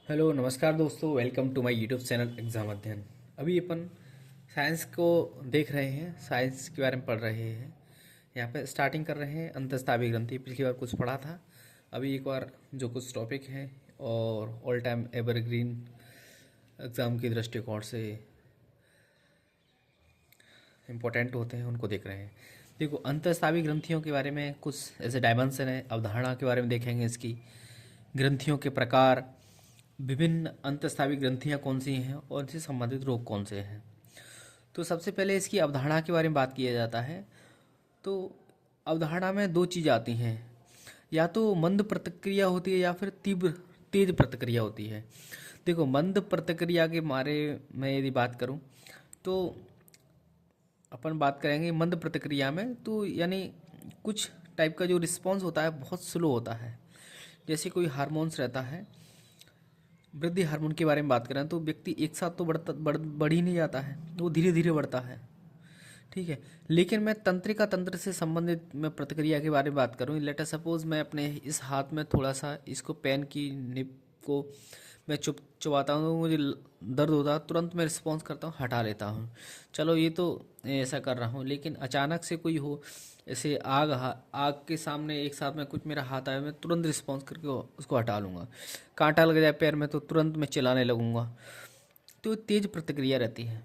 Hello नमस्कार दोस्तों, welcome to my YouTube channel exam अध्ययन। अभी अपन साइंस को देख रहे हैं, साइंस के बारे में पढ़ रहे हैं। यहाँ पे स्टार्टिंग कर रहे हैं अंतस्तावी ग्रंथि। पिछली बार कुछ पढ़ा था, अभी एक बार जो कुछ टॉपिक हैं और ऑल टाइम एवरग्रीन एग्ज़ाम की दृष्टिकोण से इम्पोर्टेंट होते हैं उनको देख रहे हैं। देखो, अंतस्तावी ग्रंथियों के बारे में कुछ ऐसे डायमेंशन है, अवधारणा के बारे में देखेंगे, इसकी ग्रंथियों के प्रकार, विभिन्न अंतस्रावी ग्रंथियाँ कौन सी हैं और इनसे संबंधित रोग कौन से हैं। तो सबसे पहले इसकी अवधारणा के बारे में बात किया जाता है। तो अवधारणा में दो चीज़ आती हैं, या तो मंद प्रतिक्रिया होती है या फिर तीव्र तेज प्रतिक्रिया होती है। देखो, मंद प्रतिक्रिया के बारे में यदि बात करूं तो अपन बात करेंगे मंद प्रतिक्रिया में, तो यानी कुछ टाइप का जो रिस्पॉन्स होता है बहुत स्लो होता है। जैसे कोई हार्मोन्स रहता है, वृद्धि हार्मोन के बारे में बात करें तो व्यक्ति एक साथ तो बढ़ ही नहीं जाता है, वो धीरे धीरे बढ़ता है। ठीक है, लेकिन मैं तंत्रिका तंत्र से संबंधित मैं प्रतिक्रिया के बारे में बात करूँ। लेटर सपोज मैं अपने इस हाथ में थोड़ा सा इसको पेन की निप को मैं चुबाता हूँ तो मुझे दर्द होता है, तुरंत मैं रिस्पॉन्स करता हूँ, हटा लेता हूँ। चलो ये तो ऐसा कर रहा हूँ, लेकिन अचानक से कोई हो, ऐसे आग के सामने एक साथ में कुछ मेरा हाथ आया, मैं तुरंत रिस्पॉन्स करके उसको हटा लूँगा। कांटा लग जाए पैर में तो तुरंत मैं चिल्लाने लगूँगा। तो तेज प्रतिक्रिया रहती है।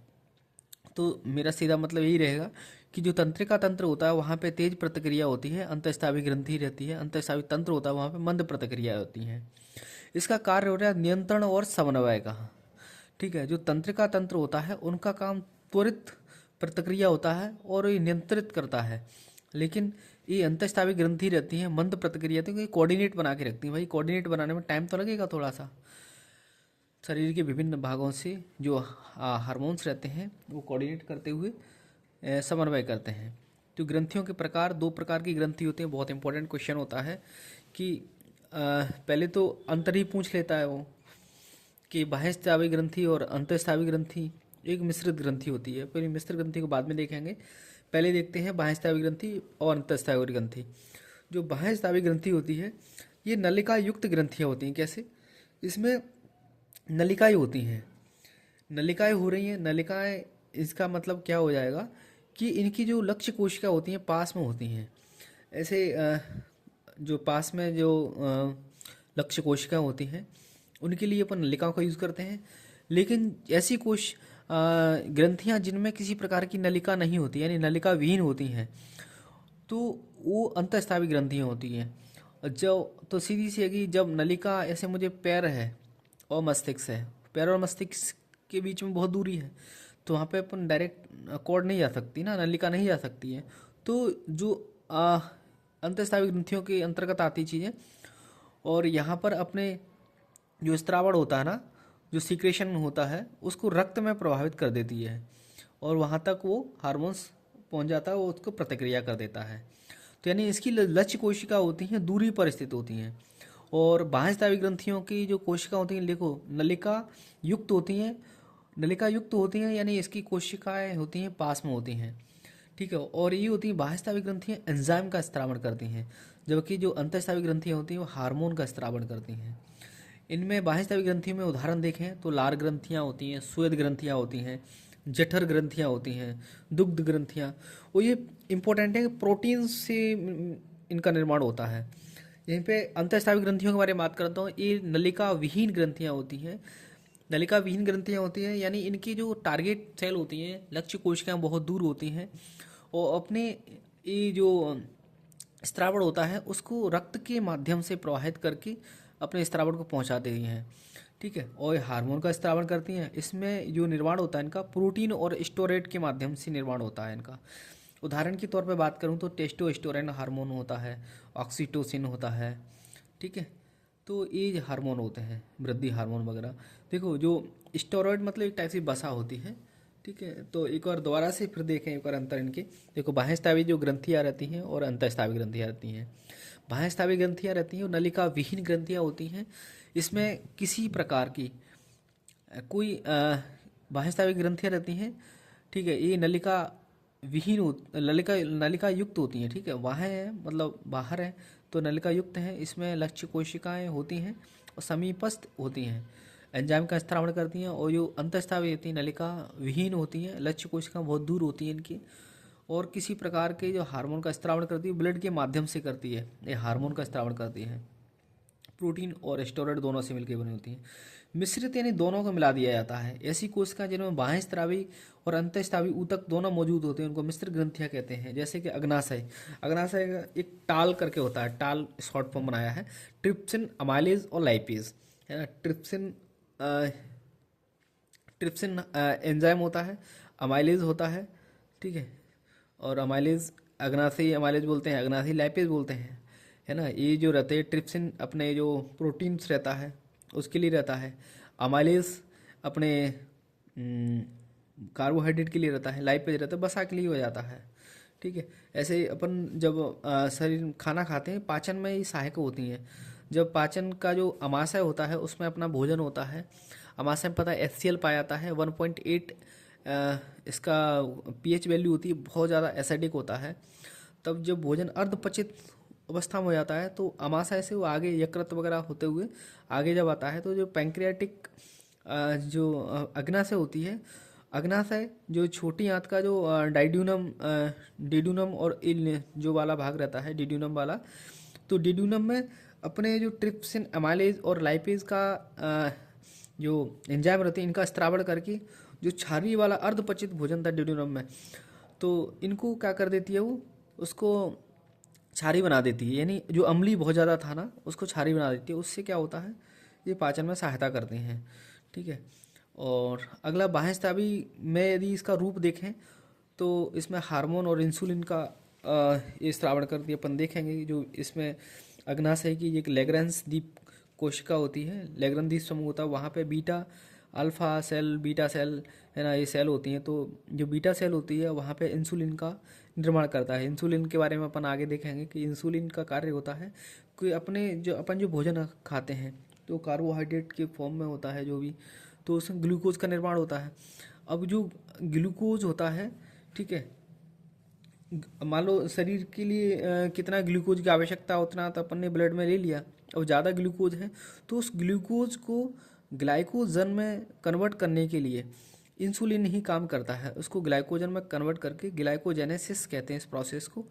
तो मेरा सीधा मतलब यही रहेगा कि जो तंत्रिका तंत्र होता है वहाँ पे तेज प्रतिक्रिया होती है, अंतःस्रावी ग्रंथि रहती है। अंतःस्रावी तंत्र होता है वहाँ पे मंद प्रतिक्रिया होती है। इसका कार्य हो रहा है नियंत्रण और समन्वय का। ठीक है, जो तंत्रिका तंत्र होता है उनका काम त्वरित प्रतिक्रिया होता है और ये नियंत्रित करता है, लेकिन ये अंतःस्रावी ग्रंथि रहती है मंद प्रतिक्रिया, तो ये कोऑर्डिनेट बना के रखती है। भाई, कोऑर्डिनेट बनाने में टाइम तो लगेगा थोड़ा सा। शरीर के विभिन्न भागों से जो हार्मोन्स रहते हैं वो कोऑर्डिनेट करते हुए समन्वय करते हैं। तो ग्रंथियों के प्रकार, दो प्रकार की ग्रंथि होती हैं। बहुत इंपॉर्टेंट क्वेश्चन होता है कि पहले तो अंतर ही पूछ लेता है वो कि बाह्यस्रावी ग्रंथि और अंतःस्रावी ग्रंथि एक मिश्रित ग्रंथि होती है। फिर मिश्रित ग्रंथि को बाद में देखेंगे, पहले देखते हैं बाह्यस्रावी ग्रंथि और अंतःस्रावी ग्रंथि। जो बाह्यस्रावी ग्रंथि होती है ये नलिका युक्त ग्रंथियाँ होती हैं। कैसे? इसमें नलिकाएं होती हैं, नलिकाएं हो रही हैं। नलिकाएं, इसका मतलब क्या हो जाएगा कि इनकी जो लक्ष्य कोशिका होती हैं पास में होती हैं। ऐसे जो पास में जो लक्ष्य कोशिका होती हैं उनके लिए अपन नलिकाओं का यूज़ करते हैं। लेकिन ऐसी ग्रंथियां जिनमें किसी प्रकार की नलिका नहीं होती, यानी नलिका विहीन होती हैं, तो वो अंतःस्रावी ग्रंथियां होती हैं। और जो तो सीधी सी है कि जब नलिका, ऐसे मुझे पैर है और मस्तिष्क है, पैर और मस्तिष्क के बीच में बहुत दूरी है, तो वहाँ पे अपन डायरेक्ट कॉर्ड नहीं जा सकती ना, नलिका नहीं जा सकती है। तो जो अंतःस्रावी ग्रंथियों के अंतर्गत आती चीज़ें, और यहाँ पर अपने जो स्त्रावण होता है ना, जो सीक्रेशन होता है, उसको रक्त में प्रभावित कर देती है और वहाँ तक वो हार्मोन्स पहुँच जाता है, वो उसको प्रतिक्रिया कर देता है। तो यानी इसकी लक्ष्य कोशिका होती हैं दूरी पर स्थित होती हैं। और बाह्यस्रावी ग्रंथियों की जो कोशिका होती हैं, देखो, नलिका युक्त होती हैं। नलिका युक्त होती हैं यानी इसकी कोशिकाएं होती हैं पास में होती हैं। ठीक है, और ये होती हैं बाह्यस्रावी ग्रंथियाँ एंजाइम का स्त्रावण करती हैं, जबकि जो अंतःस्रावी ग्रंथियाँ होती हैं वो हार्मोन का स्त्रावण करती हैं। इनमें बाह्यस्रावी ग्रंथियों में उदाहरण देखें तो लार ग्रंथियाँ होती हैं, स्वेद ग्रंथियाँ होती हैं, जठर ग्रंथियाँ होती हैं, दुग्ध ग्रंथियाँ। और ये इंपॉर्टेंट है कि प्रोटीन से इनका निर्माण होता है। यहीं पे अंतःस्रावी ग्रंथियों के बारे में बात करता हूँ। ये नलिका विहीन ग्रंथियाँ होती हैं। नलिका विहीन ग्रंथियाँ होती हैं यानी इनकी जो टारगेट सेल होती हैं, लक्ष्य कोशिकाएं बहुत दूर होती हैं, और अपने ये जो स्त्रावण होता है उसको रक्त के माध्यम से प्रवाहित करके अपने स्त्रावण को पहुंचा देती हैं। ठीक है, और ये हार्मोन का स्त्रावण करती हैं। इसमें जो निर्माण होता है इनका प्रोटीन और स्टोरेट के माध्यम से निर्माण होता है इनका। उदाहरण के तौर पे बात करूँ तो टेस्टोस्टेरोन हार्मोन होता है, ऑक्सीटोसिन होता है। ठीक है, तो ये हार्मोन होते हैं, वृद्धि हार्मोन वगैरह। देखो, जो स्टेरॉइड मतलब एक टाइप से वसा होती है। ठीक है, तो एक बार दोबारा से फिर देखें एक बार अंतर इनके। देखो, बाह्यस्रावी जो ग्रंथियाँ रहती हैं और अंतःस्रावी ग्रंथियाँ रहती हैं। बाह्यस्रावी ग्रंथियाँ रहती हैं और नलिका विहीन ग्रंथियाँ होती हैं। इसमें किसी प्रकार की कोई बाह्यस्रावी ग्रंथियाँ रहती हैं। ठीक है, ये नलिका विहीन नलिका नलिका युक्त होती हैं। ठीक है, वहाँ है मतलब बाहर है तो नलिका युक्त है। इसमें लक्ष्य कोशिकाएं होती हैं और समीपस्थ होती हैं। एंजाइम का स्त्रावण करती हैं। और जो अंतःस्रावी होती हैं नलिका विहीन होती हैं, लक्ष्य कोशिका बहुत दूर होती है इनकी, और किसी प्रकार के जो हार्मोन का स्त्रावण करती है ब्लड के माध्यम से करती है, ये हार्मोन का स्त्रावण करती है। प्रोटीन और स्टेरॉइड दोनों से मिलकर बनी होती हैं। मिश्रित यानी दोनों को मिला दिया जाता है। ऐसी कोशिका जिनमें बाह्य स्रावी और अंतःस्रावी ऊतक दोनों मौजूद होते हैं उनको मिश्र ग्रंथियां कहते हैं। जैसे कि अग्नाशय, अग्नाशय का एक टाल करके होता है, टाल शॉर्ट फॉर्म बनाया है, ट्रिप्सिन, अमाइलेज और लाइपेज, है ना। ट्रिप्सिन ट्रिप्सिन एंजाइम होता है, अमाइलेज होता है, ठीक है। और अमाइलेज अग्नाशयी अमाइलेज बोलते हैं, अग्नाशयी लाइपेज बोलते हैं, है ना। ये जो रहते हैं ट्रिप्सिन अपने जो प्रोटीन्स रहता है उसके लिए रहता है, अमाइलेज अपने कार्बोहाइड्रेट के लिए रहता है, लाइपेज रहता है वसा के लिए हो जाता है, ठीक है। ऐसे ही अपन जब शरीर खाना खाते हैं पाचन में ये सहायक होती हैं। जब पाचन का जो अमाशय होता है उसमें अपना भोजन होता है, अमाशय में पता है HCl पाया जाता है 1.8 इसका pH वैल्यू होती है, बहुत ज़्यादा एसिडिक होता है। तब जब भोजन अर्धपचित अवस्था में हो जाता है तो अमाशय से वो आगे यकृत वगैरह होते हुए आगे जब आता है तो जो पैंक्रियाटिक जो अग्नाशय होती है, अग्नाशय जो छोटी आंत का जो डिड्यूनम और जो वाला भाग रहता है डिड्यूनम वाला, तो डिड्यूनम में अपने जो ट्रिप्सिन, अमाइलेज और लाइपेज का जो एंजाइम रहते हैं इनका स्त्रावण करके जो क्षारीय वाला अर्धपचित भोजन था डिड्यूनम में, तो इनको क्या कर देती है वो, उसको क्षारीय बना देती है। यानी जो अम्लीय बहुत ज़्यादा था ना उसको क्षारीय बना देती है। उससे क्या होता है, ये पाचन में सहायता करते हैं, ठीक है। और अगला बाह्य स्रावी में यदि इसका रूप देखें तो इसमें हार्मोन और इंसुलिन का ये स्रावण करती है। अपन देखेंगे जो इसमें अग्नाशय की एक लैग्रेंस द्वीप कोशिका होती है, लैग्रेंस द्वीप समूह होता है, वहाँ पे beta alpha cell, beta cell, है ना, ये सेल होती हैं। तो जो बीटा सेल होती है वहाँ पे इंसुलिन का निर्माण करता है। इंसुलिन के बारे में अपन आगे देखेंगे कि इंसुलिन का कार्य होता है कि अपन जो भोजन खाते हैं तो कार्बोहाइड्रेट के फॉर्म में होता है जो भी, तो उसमें ग्लूकोज का निर्माण होता है। अब जो ग्लूकोज होता है, ठीक है, मान लो शरीर के लिए कितना ग्लूकोज की आवश्यकता उतना तो अपन ने ब्लड में ले लिया, और ज़्यादा ग्लूकोज है तो उस ग्लूकोज को ग्लाइकोजन में कन्वर्ट करने के लिए इंसुलिन ही काम करता है। उसको ग्लाइकोजन में कन्वर्ट करके ग्लाइकोजेनेसिस कहते हैं इस प्रोसेस को,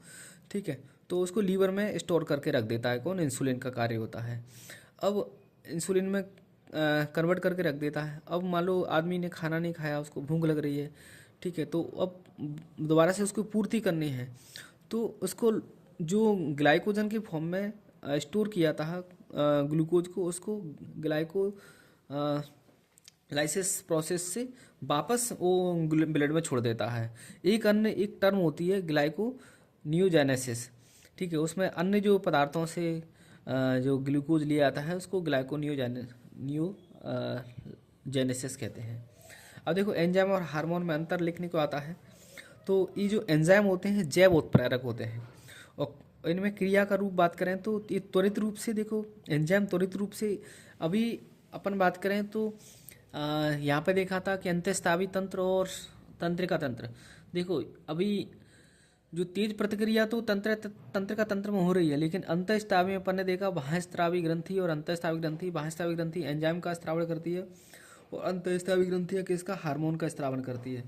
ठीक है। तो उसको लीवर में स्टोर करके रख देता है कौन, इंसुलिन का कार्य होता है। अब इंसुलिन में कन्वर्ट करके रख देता है। अब मान लो आदमी ने खाना नहीं खाया, उसको भूख लग रही है, ठीक है, तो अब दोबारा से उसको पूर्ति करनी है, तो उसको जो ग्लाइकोजन के फॉर्म में स्टोर किया था ग्लूकोज को, उसको ग्लाइको लाइसिस प्रोसेस से वापस वो ब्लड में छोड़ देता है। एक टर्म होती है ग्लाइको नियोजेनेसिस, ठीक है। उसमें अन्य जो पदार्थों से जो ग्लूकोज लिया जाता है उसको ग्लाइको नियोजेनेसिस कहते हैं। अब देखो एंजाइम और हार्मोन में अंतर लिखने को आता है, तो ये जो एंजाइम होते हैं जैव उत्प्रेरक होते हैं, और इनमें क्रिया का रूप बात करें तो ये त्वरित रूप से, देखो एंजाइम त्वरित रूप से, अभी अपन बात करें तो यहाँ पे देखा था कि अंतःस्रावी तंत्र और तंत्रिका तंत्र। देखो अभी जो तेज प्रतिक्रिया तो तंत्रिका तंत्र में हो रही है, लेकिन अंतःस्रावी में अपन ने देखा बाह्यस्रावी ग्रंथि और अंतःस्रावी ग्रंथि, बाह्यस्रावी ग्रंथि एंजाइम का स्रावण करती है और अंतःस्रावी ग्रंथि किसका, हार्मोन का स्रावण करती है।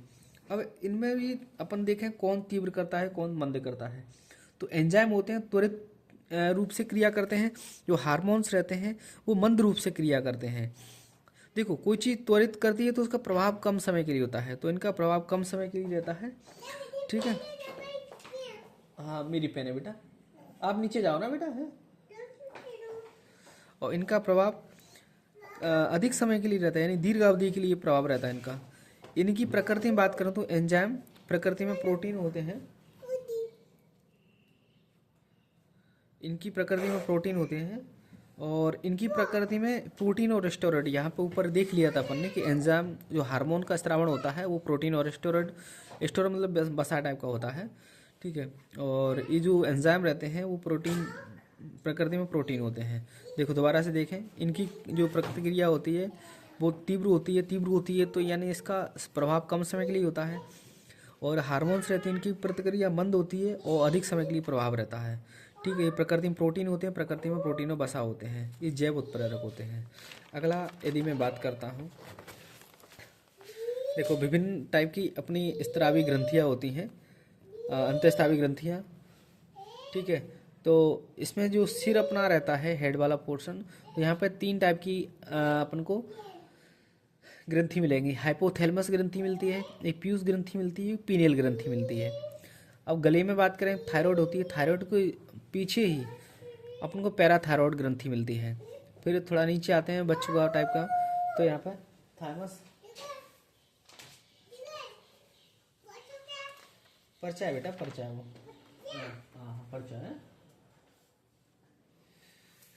अब इनमें भी अपन देखें कौन तीव्र करता है कौन मंद करता है, तो एंजाइम होते हैं त्वरित रूप से क्रिया करते हैं, जो हार्मोन्स रहते हैं वो मंद रूप से क्रिया करते हैं। देखो कोई चीज़ त्वरित करती है तो उसका प्रभाव कम समय के लिए होता है, तो इनका प्रभाव कम समय के लिए रहता है, ठीक है। हाँ मेरी पेन है बेटा, आप नीचे जाओ ना बेटा, है। और इनका प्रभाव अधिक समय के लिए रहता है, यानी दीर्घ अवधि के लिए प्रभाव रहता है इनका। इनकी प्रकृति में बात करें तो एंजाइम प्रकृति में प्रोटीन होते हैं, इनकी प्रकृति में प्रोटीन होते हैं, और इनकी प्रकृति में प्रोटीन और स्टेरॉइड, यहाँ पे ऊपर देख लिया था अपन ने कि एंजाइम जो हार्मोन का स्रावण होता है वो प्रोटीन और स्टेरॉइड, स्टेरॉइड मतलब बसा टाइप का होता है, ठीक है। और ये जो एंजाइम रहते हैं वो प्रोटीन प्रकृति में प्रोटीन होते हैं। देखो दोबारा से देखें, इनकी जो प्रतिक्रिया होती है वो तीव्र होती है, तो यानी इसका प्रभाव कम समय के लिए होता है। और हार्मोन्स रहते हैं इनकी प्रतिक्रिया मंद होती है और अधिक समय के लिए प्रभाव रहता है, ठीक है, ये प्रकृति में प्रोटीन होते हैं, प्रकृति में प्रोटीनों बसा होते हैं, ये जैव उत्प्रेरक होते हैं। अगला यदि मैं बात करता हूँ, देखो विभिन्न टाइप की अपनी स्त्रावी ग्रंथियाँ होती हैं, अंतःस्त्रावी ग्रंथियाँ। ठीक है, तो इसमें जो सिर अपना रहता है, हेड वाला पोर्शन, तो यहाँ पे 3 टाइप की अपन को ग्रंथि मिलेंगी। हाइपोथैलेमस ग्रंथि मिलती है, एक पीयूष ग्रंथि मिलती है, पीनियल ग्रंथि मिलती है। अब गले में बात करें, थायराइड होती है, थायराइड को पीछे ही अपन को पैराथायरॉयड ग्रंथि मिलती है। फिर थोड़ा नीचे आते हैं बच्चों का टाइप का, तो यहाँ पर थाइमस पर्चा है बेटा, पर्चा है वो, हाँ पर्चा है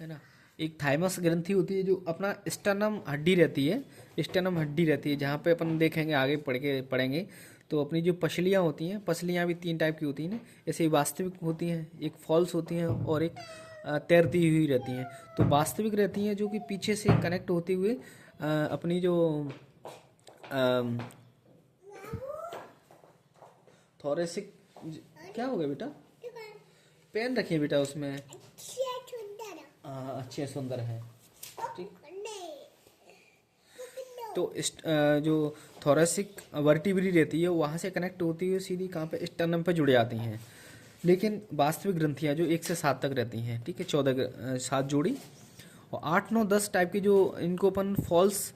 ना। एक थाइमस ग्रंथि होती है जो अपना स्टर्नम हड्डी रहती है, स्टर्नम हड्डी रहती है, जहाँ पे अपन देखेंगे आगे पढ़ेंगे तो अपनी जो पसलियाँ होती हैं, पसलियाँ भी 3 टाइप की होती हैं ना, ऐसे ही वास्तविक होती हैं, एक फॉल्स होती हैं और एक तैरती हुई रहती हैं। तो वास्तविक रहती हैं जो कि पीछे से कनेक्ट होते हुए अपनी जो थोरेसिक, क्या हो गया बेटा, पेन रखिए बेटा उसमें, अच्छे सुंदर है, ठीक। तो जो थोरेसिक वर्टिब्री रहती है वहाँ से कनेक्ट होती है सीधी कहाँ पे, स्टर्नम पे जुड़ जाती हैं। लेकिन वास्तविक ग्रंथियाँ जो 1 से 7 तक रहती हैं, ठीक है, 7 जोड़ी, और 8, 9, 10 टाइप की जो इनको अपन फॉल्स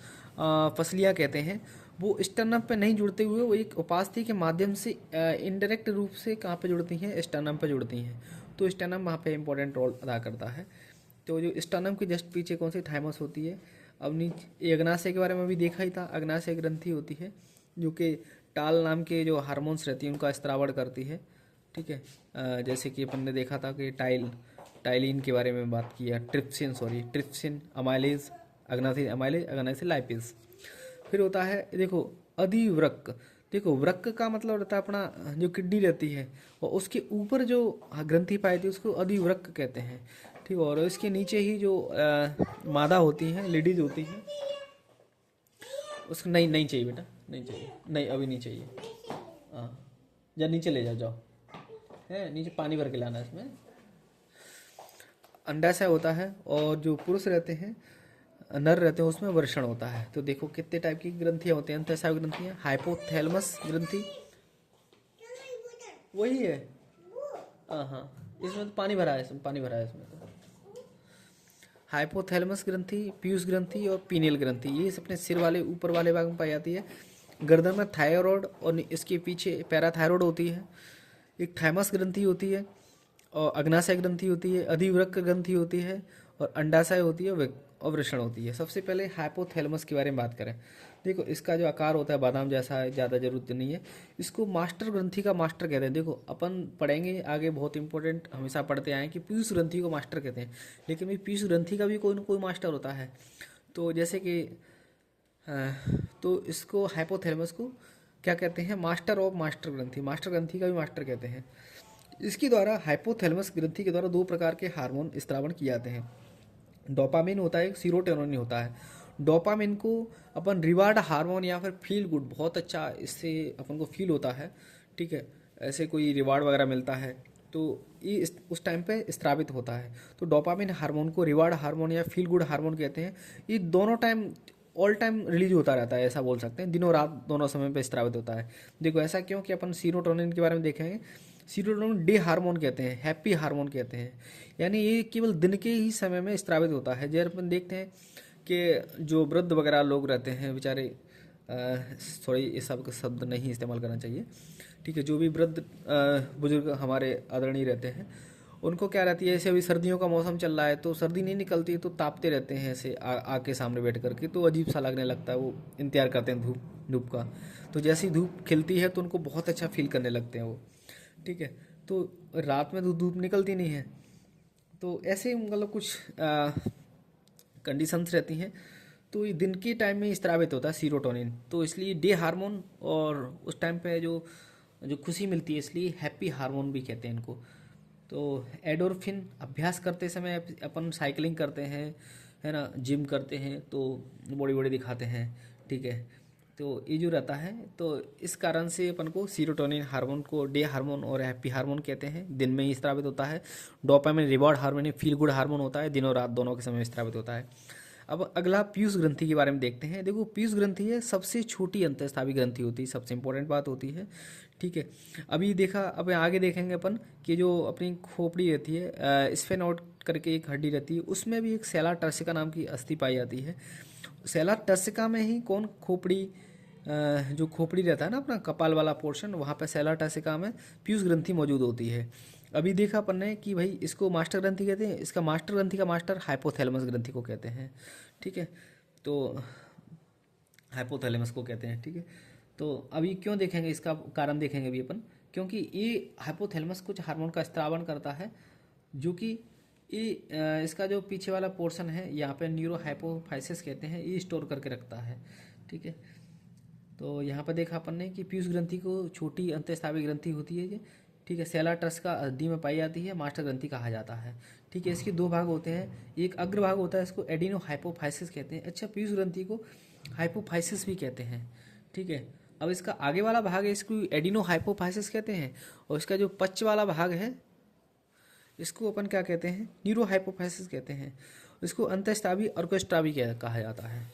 फसलियाँ कहते हैं, वो स्टर्नम पे नहीं जुड़ते हुए वो एक उपास्थि के माध्यम से इनडायरेक्ट रूप से कहाँ पे जुड़ती हैं, स्टर्नम पे जुड़ती हैं। तो स्टर्नम वहाँ पे इंपॉर्टेंट रोल अदा करता है। तो जो स्टर्नम के जस्ट पीछे कौन सी, थाइमस होती है। अब नीचे अग्नाशय के बारे में भी देखा ही था, अग्नाशय ग्रंथि होती है जो कि टाल नाम के जो हार्मोन्स रहती हैं उनका स्त्रावण करती है। ठीक है, जैसे कि अपन ने देखा था कि टाइलिन के बारे में बात किया, ट्रिप्सिन, अमाइलेज, अग्नाशय अमाइलेज, अग्नाशय लाइपेज। फिर होता है देखो अधिवृक्क। देखो वृक्क का मतलब रहता है अपना जो किडनी रहती है और उसके ऊपर जो ग्रंथि पाई थी उसको अधिवृक्क कहते हैं। ठीक, और इसके नीचे ही जो मादा होती हैं, लेडीज होती हैं, उसको नहीं चाहिए बेटा, नहीं चाहिए, नहीं अभी नहीं चाहिए, हाँ जा नीचे ले जाओ, है नीचे पानी भर के लाना इसमें। अंडाशय होता है और जो पुरुष रहते हैं, नर रहते हैं, उसमें वर्षण होता है। तो देखो कितने टाइप की ग्रंथियाँ होती हैं, अंतःस्रावी ग्रंथियाँ। हाइपोथैलेमस ग्रंथि वही है, हाँ इसमें तो पानी भरा है, इसमें पानी भरा है इसमें तो। हाइपोथैलेमस ग्रंथि, पीयूष ग्रंथि और पीनियल ग्रंथि, ये अपने सिर वाले ऊपर वाले भाग में पाई जाती है। गर्दन में थायराइड और इसके पीछे पैराथायरॉयड होती है। एक थाइमस ग्रंथि होती है और अग्नाशय ग्रंथि होती है, अधिवृक्क ग्रंथि होती है और अंडाशय होती है और वृषण होती है। सबसे पहले हाइपोथैलेमस के बारे में बात करें, देखो इसका जो आकार होता है बादाम जैसा है, ज़्यादा जरूरत नहीं है। इसको मास्टर ग्रंथि का मास्टर कहते हैं। देखो अपन पढ़ेंगे आगे, बहुत इंपॉर्टेंट हमेशा पढ़ते आए कि पीयूष ग्रंथि को मास्टर कहते हैं, लेकिन भाई पीयूष ग्रंथि का भी कोई ना कोई मास्टर होता है। तो जैसे कि तो इसको हाइपोथैलेमस को क्या कहते हैं, मास्टर ऑफ मास्टर ग्रंथि, मास्टर ग्रंथि का भी मास्टर कहते हैं। इसके द्वारा हाइपोथैलेमस ग्रंथि के द्वारा 2 प्रकार के हार्मोन स्त्रावण किए जाते हैं। डोपामिन होता है, सीरोटोनिन होता है। डोपामिन को अपन रिवार्ड हार्मोन या फिर फील गुड, बहुत अच्छा इससे अपन को फील होता है, ठीक है, ऐसे कोई रिवार्ड वगैरह मिलता है तो ये उस टाइम पे स्त्रावित होता है। तो डोपामिन हार्मोन को रिवार्ड हार्मोन या फील गुड हार्मोन कहते हैं। ये दोनों टाइम ऑल टाइम रिलीज होता रहता है, ऐसा बोल सकते हैं, दिनों रात दोनों समय पे स्त्रावित होता है। देखो ऐसा क्यों कि अपन सीरोटोनिन के बारे में देखेंगे, सीरोटोनिन डे हार्मोन कहते हैं, हैप्पी हार्मोन कहते हैं, यानी ये केवल दिन के ही समय में स्त्रावित होता है। जैसे अपन देखते हैं कि जो वृद्ध वगैरह लोग रहते हैं बेचारे, थोड़ी ये सब शब्द नहीं इस्तेमाल करना चाहिए, ठीक है, जो भी वृद्ध बुजुर्ग हमारे आदरणीय रहते हैं, उनको क्या रहती है, जैसे अभी सर्दियों का मौसम चल रहा है तो सर्दी नहीं निकलती है तो तापते रहते हैं ऐसे आग के सामने बैठ करके, तो अजीब सा लगने लगता है, वो इंतजार करते हैं धूप का। तो जैसी धूप खिलती है तो उनको बहुत अच्छा फील करने लगते हैं वो, ठीक है। तो रात में तो धूप निकलती नहीं है, तो ऐसे मतलब कुछ कंडीशंस रहती हैं। तो ये दिन के टाइम में स्त्रावित होता है सीरोटोनिन, तो इसलिए डे हार्मोन, और उस टाइम पे जो जो खुशी मिलती है इसलिए हैप्पी हार्मोन भी कहते हैं इनको। तो एडोरफिन, अभ्यास करते समय अपन साइकिलिंग करते हैं, है ना, जिम करते हैं तो बॉडी बॉडी दिखाते हैं, ठीक है, तो ये जो रहता है, तो इस कारण से अपन को सीरोटोनिन हार्मोन को डे हार्मोन और हैप्पी हार्मोन कहते हैं, दिन में ही स्रावित होता है। Dopamine reward hormone feel good hormone होता है, दिन और रात दोनों के समय में स्रावित होता है। अब अगला पीयूष ग्रंथि के बारे में देखते हैं। देखो पीयूष ग्रंथि है सबसे छोटी अंतःस्रावी ग्रंथि होती है, सबसे इंपॉर्टेंट बात होती है। ठीक है, अभी देखा, अब आगे देखेंगे अपन कि जो अपनी खोपड़ी रहती है, स्फेनोइड करके एक हड्डी रहती है, उसमें भी एक सेला टर्सिका नाम की अस्थि पाई जाती है। सेला टर्सिका में ही कौन खोपड़ी, जो खोपड़ी रहता है ना अपना कपाल वाला पोर्शन, वहाँ पे सेला टर्सिका में पीयूष ग्रंथि मौजूद होती है। अभी देखा अपन ने कि भाई इसको मास्टर ग्रंथि कहते हैं, इसका मास्टर ग्रंथि का मास्टर हाइपोथैलेमस ग्रंथि को कहते हैं। ठीक है, तो हाइपोथैलेमस को कहते हैं। ठीक है, तो अभी क्यों देखेंगे, इसका कारण देखेंगे अभी अपन, क्योंकि ये हाइपोथैलेमस कुछ हार्मोन का स्त्रावन करता है, जो कि ये इसका जो पीछे वाला पोर्शन है यहाँ पे न्यूरो हाइपोफाइसिस कहते हैं, ये स्टोर करके रखता है। ठीक है, तो यहाँ पर देखा अपन ने कि पीयूष ग्रंथि को छोटी अंतःस्रावी ग्रंथि होती है ये। ठीक है, सेला टर्सिका हड्डी में पाई जाती है, मास्टर ग्रंथि कहा जाता है। ठीक है, इसके दो भाग होते हैं, एक अग्रभाग होता है, इसको एडिनो हाइपोफाइसिस कहते हैं। अच्छा, पीयूष ग्रंथि को हाइपोफाइसिस भी कहते हैं। ठीक है, अब इसका आगे वाला भाग है, इसको एडिनो हाइपोफाइसिस कहते हैं, और इसका जो पश्च वाला भाग है इसको अपन क्या कहते हैं, न्यूरो हाइपोफाइसिस कहते हैं। इसको अंतःस्रावी ऑर्केस्ट्रावी कहा जाता है।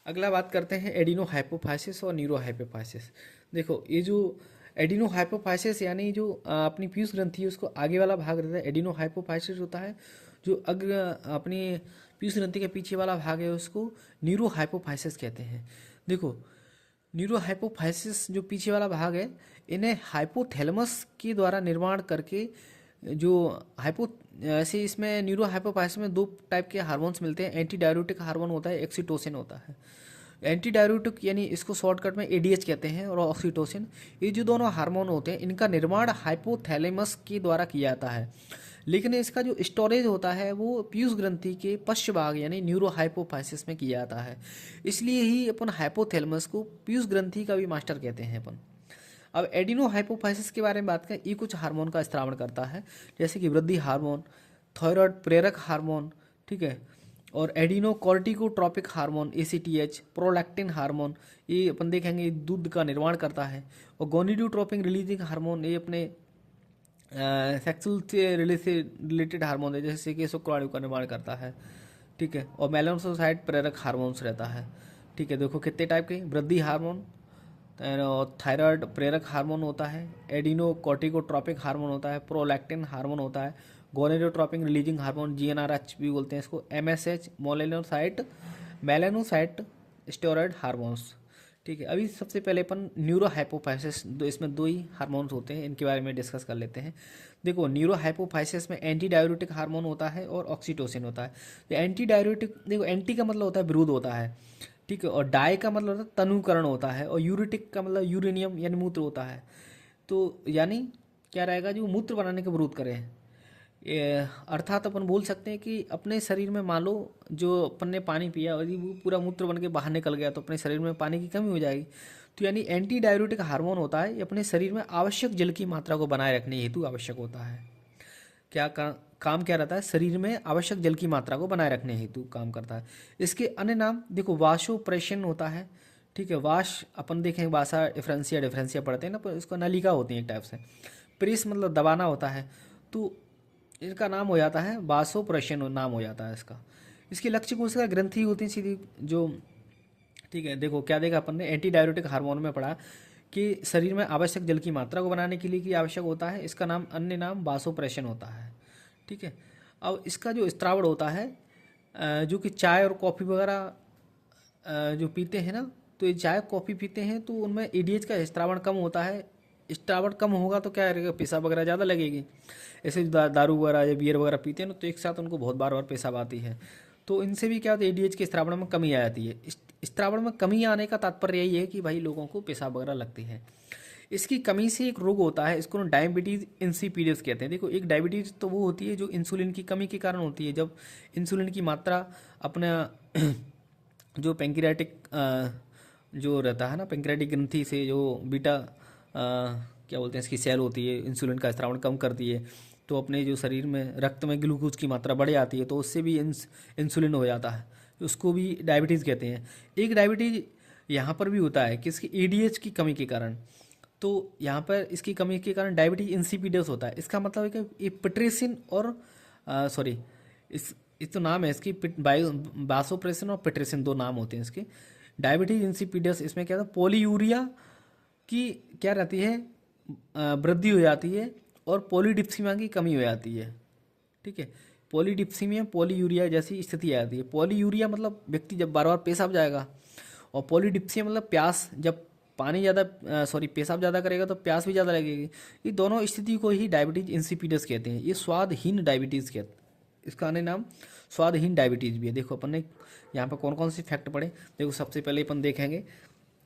अगला बात करते हैं एडिनो हाइपोफाइसिस और न्यूरो हाइपोफाइसिस। देखो ये जो एडिनो हाइपोफाइसिस यानी जो अपनी पीयूष ग्रंथि है उसको आगे वाला भाग रहता है, एडिनो हाइपोफाइसिस होता है। जो अग्र अपनी पीयूष ग्रंथि के पीछे वाला भाग है उसको न्यूरो हाइपोफाइसिस कहते हैं। देखो न्यूरो हाइपोफाइसिस जो पीछे वाला भाग है, इन्हें हाइपोथैलेमस के द्वारा निर्माण करके जो हाइपो ऐसे इसमें न्यूरो हाइपोफाइसिस में दो टाइप के हार्मोन्स मिलते हैं। एंटी डाययूरेटिक हार्मोन होता है, ऑक्सीटोसिन होता है। एंटी डाययूरेटिक यानी इसको शॉर्टकट में एडीएच कहते हैं, और ऑक्सीटोसिन, ये जो दोनों हार्मोन होते हैं इनका निर्माण हाइपोथैलेमस के द्वारा किया जाता है। लेकिन इसका जो स्टोरेज होता है वो पीयूष ग्रंथि के पश्च भाग यानी न्यूरो हाइपोफाइसिस में किया जाता है। इसलिए ही अपन हाइपोथैलेमस को पीयूष ग्रंथि का भी मास्टर कहते हैं अपन। अब एडिनो हाइपोफाइसिस के बारे में बात करें, ये कुछ हार्मोन का स्त्रावन करता है, जैसे कि वृद्धि हार्मोन, थायराइड प्रेरक हार्मोन, ठीक है, और adeno corticotropic hormone ACTH, prolactin hormone, ये अपन देखेंगे दूध का निर्माण करता है। और गोनिडोट्रोपिन रिलीजिंग हार्मोन, ये अपने सेक्सुअल से रिलेटेड हार्मोन है, जैसे कि शुक्राणु का निर्माण करता है। ठीक है, और मेलानोसाइट प्रेरक हार्मोन्स रहता है। ठीक है, देखो कितने टाइप के, वृद्धि हार्मोन, थायराइड प्रेरक हार्मोन होता है, एडिनो कॉर्टिकोट्रॉपिक हार्मोन होता है, प्रोलैक्टिन हार्मोन होता है, गोनेडोट्रोपिन रिलीजिंग हार्मोन जीएनआरएच भी बोलते हैं इसको, एमएसएच, मेलानोसाइट स्टेरॉयड हार्मोन्स। ठीक है, अभी सबसे पहले अपन न्यूरो हाइपोफाइसिस, इसमें दो ही हार्मोन्स होते हैं, इनके बारे में डिस्कस कर लेते हैं। देखो न्यूरो हाइपोफाइसिस में एंटी डाययूरेटिक हार्मोन होता है और ऑक्सीटोसिन होता है। तो एंटी डाययूरेटिक, देखो एंटी का मतलब होता है विरुद्ध होता है, ठीक है, और डाई का मतलब होता है तनुकरण होता है, और यूरिटिक का मतलब यूरेनियम यानी मूत्र होता है। तो यानी क्या रहेगा, जो मूत्र बनाने के विरोध करें। अर्थात अपन बोल सकते हैं कि अपने शरीर में मान लो जो अपन ने पानी पिया और वो पूरा मूत्र बन के बाहर निकल गया, तो अपने शरीर में पानी की कमी हो जाएगी। तो यानी एंटी डाययूरेटिक हार्मोन होता है, ये अपने शरीर में आवश्यक जल की मात्रा को बनाए रखने हेतु आवश्यक होता है। काम क्या रहता है, शरीर में आवश्यक जल की मात्रा को बनाए रखने हेतु काम करता है। इसके अन्य नाम देखो, वाशोप्रेशन होता है। ठीक है, वाश अपन देखें, वासा डिफरेंसिया पढ़ते हैं ना, पर इसको नलिका होती है एक टाइप से। प्रेस मतलब दबाना होता है, तो इनका नाम हो जाता है वासोप्रेशन, नाम हो जाता है इसका। इसकी लक्ष्य कोशिका ग्रंथि होती है सीधी जो, ठीक है, देखो क्या देखा अपन ने, एंटी डाययूरेटिक हार्मोन में पढ़ा कि शरीर में आवश्यक जल की मात्रा को बनाने के लिए की आवश्यक होता है, इसका नाम अन्य नाम वासोप्रेशन होता है। ठीक है, अब इसका जो स्त्रावण होता है, जो कि चाय और कॉफ़ी वगैरह जो पीते हैं ना, तो ये चाय कॉफ़ी पीते हैं तो उनमें एडीएच का स्त्रावण कम होता है। स्त्रावण कम होगा तो क्या रहेगा, पेशाब वगैरह ज़्यादा लगेगी। ऐसे दारू वगैरह या बियर वगैरह पीते हैं ना, तो एक साथ उनको बहुत बार बार पेशाब आती है, तो इनसे भी क्या होता है, एडीएच के स्त्रावण में कमी आ जाती है। स्त्रावण में कमी आने का तात्पर्य यही है कि भाई लोगों को पेशाब वगैरह लगती है। इसकी कमी से एक रोग होता है, इसको डायबिटीज़ इंसिपिडस कहते हैं। देखो एक डायबिटीज़ तो वो होती है जो इंसुलिन की कमी के कारण होती है, जब इंसुलिन की मात्रा अपना जो पेंक्रियाटिक जो रहता है ना, पेंक्रियाटिक ग्रंथि से जो बीटा क्या बोलते हैं इसकी सेल होती है, इंसुलिन का स्त्रावण कम करती है, तो अपने जो शरीर में रक्त में ग्लूकोज की मात्रा बढ़ जाती है, तो उससे भी इंसुलिन हो जाता है, उसको भी डायबिटीज़ कहते हैं। एक डायबिटीज़ यहाँ पर भी होता है कि इसकी एडीएच की कमी के कारण। तो यहाँ पर इसकी कमी के कारण डायबिटीज इंसिपिडस होता है। इसका मतलब है कि ये पिट्रेसिन और सॉरी, इस तो नाम है इसकी बासोप्रेसिन और पिट्रेसिन, दो नाम होते हैं इसके। डायबिटीज इंसिपिडस इसमें क्या था, पोलीयूरिया की क्या रहती है, वृद्धि हो जाती है, और पॉलीडिप्सीमिया की कमी हो जाती है। ठीक है, पॉलीडिप्सीमिया पॉलीयूरिया जैसी स्थिति आ जाती है। पॉलीयूरिया मतलब व्यक्ति जब बार बार पेशाब जाएगा, और पॉलीडिप्सिया मतलब प्यास, जब पानी ज़्यादा सॉरी पेशाब ज़्यादा करेगा तो प्यास भी ज़्यादा लगेगी। ये दोनों स्थिति को ही डायबिटीज इंसिपिडस कहते हैं। ये स्वादहीन डायबिटीज़ कहते, इसका अन्य नाम स्वादहीन डायबिटीज़ भी है। देखो अपन ने यहाँ पर कौन कौन से फैक्ट पढ़े। देखो सबसे पहले अपन देखेंगे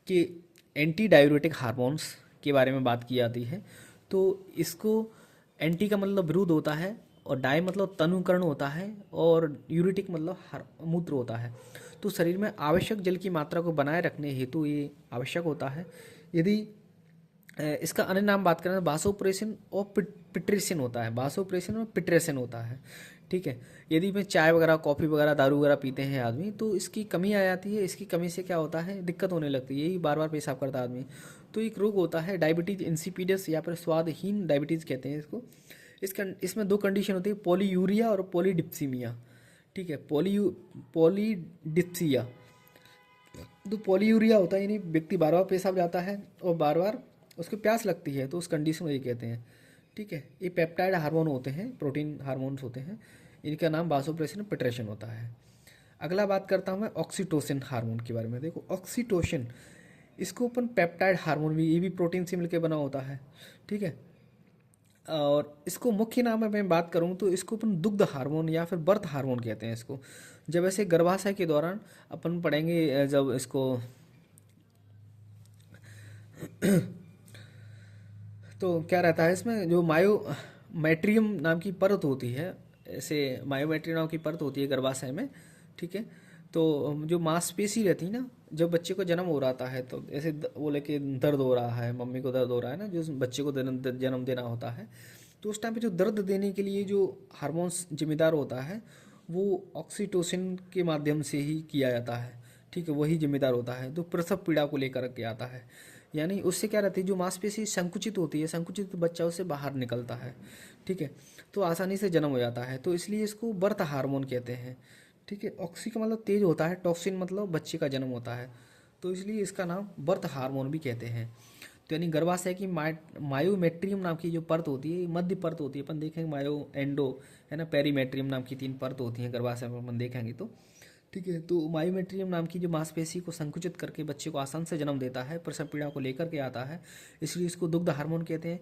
कि एंटी डाययूरेटिक हार्मोन्स के बारे में बात की जाती है। तो इसको एंटी का मतलब विरुद्ध होता है, और डाई मतलब तनुकरण होता है, और यूरिटिक मतलब मूत्र होता है। तो शरीर में आवश्यक जल की मात्रा को बनाए रखने हेतु ये आवश्यक होता है। यदि इसका अन्य नाम बात करें तो बासोप्रेसिन और पिट्रेसिन होता है। बासोप्रेसिन और पिट्रेसिन होता है। ठीक है, यदि में चाय वगैरह, कॉफ़ी वगैरह, दारू वगैरह पीते हैं आदमी, तो इसकी कमी आ जाती है। इसकी कमी से क्या होता है, दिक्कत होने लगती है, यही बार बार पेशाब करता है आदमी, तो एक रोग होता है डायबिटीज इंसिपिडस या फिर स्वादहीन डायबिटीज़ कहते हैं इसको। इसमें दो कंडीशन होती है, पॉलीयूरिया और पॉलीडिप्सीमिया। ठीक है, पॉलीडिप्सिया, तो पॉलीयूरिया होता है, यानी व्यक्ति बार बार पेशाब जाता है और बार बार उसको प्यास लगती है, तो उस कंडीशन को ये कहते हैं। ठीक है, ये पेप्टाइड हार्मोन होते हैं, प्रोटीन हार्मोन्स होते हैं, इनका नाम वासोप्रेसिन पिट्रेशन होता है। अगला बात करता हूँ मैं ऑक्सीटोसिन हार्मोन के बारे में। देखो ऑक्सीटोसिन, इसको अपन पेप्टाइड हार्मोन भी, ये भी प्रोटीन से मिलकर बना होता है। ठीक है, और इसको मुख्य नाम में मैं बात करूँ तो इसको अपन दुग्ध हार्मोन या फिर बर्थ हार्मोन कहते हैं इसको। जब ऐसे गर्भाशय के दौरान अपन पढ़ेंगे जब इसको तो क्या रहता है इसमें, जो मायोमेट्रियम नाम की परत होती है, ऐसे मायोमेट्रियम नाम की परत होती है गर्भाशय में। ठीक है, तो जो मांसपेशी रहती है ना, जब बच्चे को जन्म हो रहा है, तो ऐसे बोले कि दर्द हो रहा है, मम्मी को दर्द हो रहा है ना, जो बच्चे को जन्म देना होता है, तो उस टाइम पे जो दर्द देने के लिए जो हार्मोन्स जिम्मेदार होता है, वो ऑक्सीटोसिन के माध्यम से ही किया जाता है। ठीक है, वही जिम्मेदार होता है, जो प्रसव पीड़ा को लेकर के आता है। यानी उससे क्या रहती है, जो मांसपेशी संकुचित होती है, संकुचित बच्चा उससे बाहर निकलता है। ठीक है, तो आसानी से जन्म हो जाता है, तो इसलिए इसको बर्थ हार्मोन कहते हैं। ठीक है, ऑक्सी का मतलब तेज होता है, टॉक्सिन मतलब बच्चे का जन्म होता है, तो इसलिए इसका नाम बर्थ हार्मोन भी कहते हैं। तो यानी गर्भाशय की मायोमेट्रियम नाम की जो परत होती है, मध्य परत होती है, अपन देखेंगे मायो एंडो है ना, पेरीमेट्रियम नाम की 3 परत होती हैं गर्भाशय में, अपन देखेंगे तो। ठीक है, तो मायोमेट्रियम नाम की जो मांसपेशी को संकुचित करके बच्चे को आसान से जन्म देता है, प्रसव पीड़ा को लेकर के आता है, इसलिए इसको दुग्ध हार्मोन कहते हैं।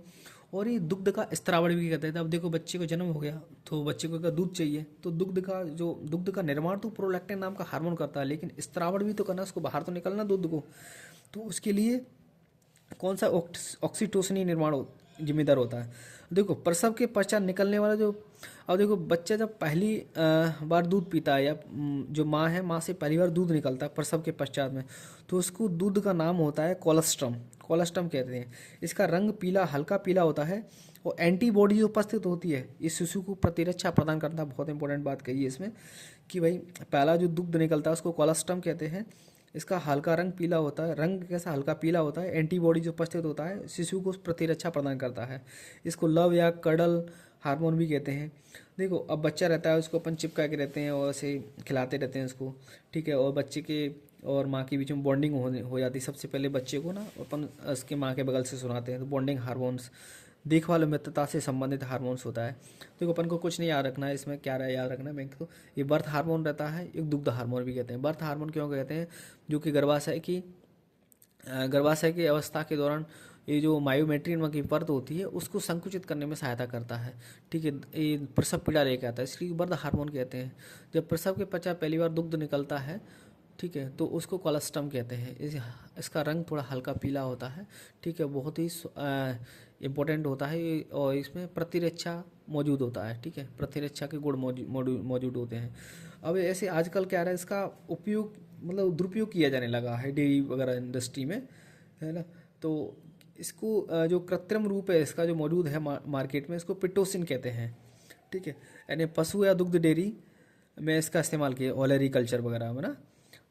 और ये दुग्ध का स्त्रावण भी कहते हैं। अब देखो बच्चे को जन्म हो गया, तो बच्चे को अगर दूध चाहिए, तो दुग्ध का निर्माण तो प्रोलैक्टिन नाम का हार्मोन करता है, लेकिन स्त्रावण भी तो करना, उसको बाहर तो निकलना दूध को, तो उसके लिए कौन सा ऑक्सीटोसिन ही निर्माण जिम्मेदार होता है। देखो प्रसव के पश्चात निकलने वाला जो, अब देखो बच्चा जब पहली बार दूध पीता है, या जो माँ है, माँ से पहली बार दूध निकलता है प्रसव के पश्चात में, तो उसको दूध का नाम होता है कोलेस्ट्रम, कोलेस्ट्रम कहते हैं। इसका रंग पीला, हल्का पीला होता है, और एंटीबॉडी जो उपस्थित होती है, इस शिशु को प्रतिरक्षा प्रदान करता है। बहुत इंपॉर्टेंट बात कही है इसमें कि भाई पहला जो दुग्ध निकलता है उसको कोलेस्ट्रम कहते हैं। इसका हल्का रंग पीला होता है, रंग कैसा हल्का पीला होता है, एंटीबॉडी जो उपस्थित होता है, शिशु को प्रतिरक्षा प्रदान करता है। इसको लव या कडल हार्मोन भी कहते हैं। देखो अब बच्चा रहता है, उसको अपन चिपका के रहते हैं और ऐसे खिलाते रहते हैं उसको। ठीक है, और बच्चे के और माँ के बीच में बॉन्डिंग हो जाती है। सबसे पहले बच्चे को ना अपन उसके माँ के बगल से सुनाते हैं, तो बॉन्डिंग हार्मोन्स, देखभाल और मित्रता से संबंधित हार्मोन्स होता है। देखो अपन को कुछ नहीं याद रखना है इसमें, क्या रहा याद रखना है बैंक को, ये बर्थ हार्मोन रहता है, एक दुग्ध हार्मोन भी कहते हैं। बर्थ हार्मोन क्यों कहते हैं, जो कि गर्भाशय की अवस्था के दौरान ये जो मायोमेट्रियम की परत होती है उसको संकुचित करने में सहायता करता है। ठीक है, ये प्रसव पीड़ा लेके आता है, इसलिए बर्थ हार्मोन कहते हैं। जब प्रसव के पश्चात पहली बार दुग्ध निकलता है, ठीक है, तो उसको कोलेस्ट्रम कहते हैं। इसका रंग थोड़ा हल्का पीला होता है। ठीक है, बहुत ही इम्पोर्टेंट होता है, और इसमें प्रतिरक्षा मौजूद होता है। ठीक है, प्रतिरक्षा के गुण मौजूद होते हैं। अब ऐसे आजकल क्या रहा है, इसका उपयोग मतलब दुरुपयोग किया जाने लगा है डेयरी वगैरह इंडस्ट्री में, है ना। तो इसको जो कृत्रिम रूप है इसका जो मौजूद है मार्केट में, इसको पिटोसिन कहते हैं। ठीक है, यानी पशु या दुग्ध डेयरी में इसका इस्तेमाल किया, ऑलरी कल्चर वगैरह में ना,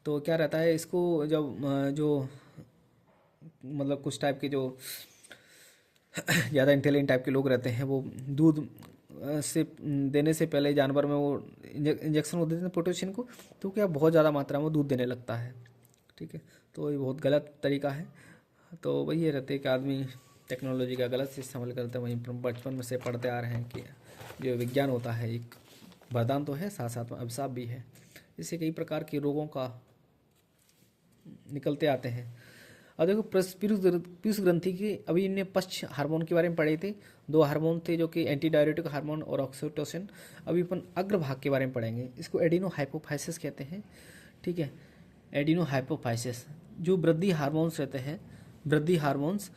तो क्या रहता है, इसको जब जो मतलब कुछ टाइप के जो ज़्यादा इंटेलिजेंट टाइप के लोग रहते हैं, वो दूध से देने से पहले जानवर में वो इंजेक्शन वो देते हैं पोटेशियम को, तो क्या बहुत ज़्यादा मात्रा में वो दूध देने लगता है। ठीक है, तो ये बहुत गलत तरीका है। तो वही ये रहते हैं कि आदमी टेक्नोलॉजी का गलत इस्तेमाल करते हैं। वहीं पर बचपन में से पढ़ते आ रहे हैं कि जो विज्ञान होता है एक वरदान तो है, साथ साथ में अभिशाप भी है। इससे कई प्रकार के रोगों का निकलते आते हैं। और देखो पीयूष ग्रंथि की अभी इनने पश्च हार्मोन के बारे में पढ़े थे। दो हार्मोन थे जो कि एंटी डायरेटिक हार्मोन और ऑक्सीटोसिन। अभी अपन अग्रभाग के बारे में पढ़ेंगे। इसको एडिनो हाइपोफाइसिस कहते हैं। ठीक है, एडिनो हाइपोफाइसिस जो वृद्धि हार्मोन्स रहते हैं, वृद्धि हार्मोन्स,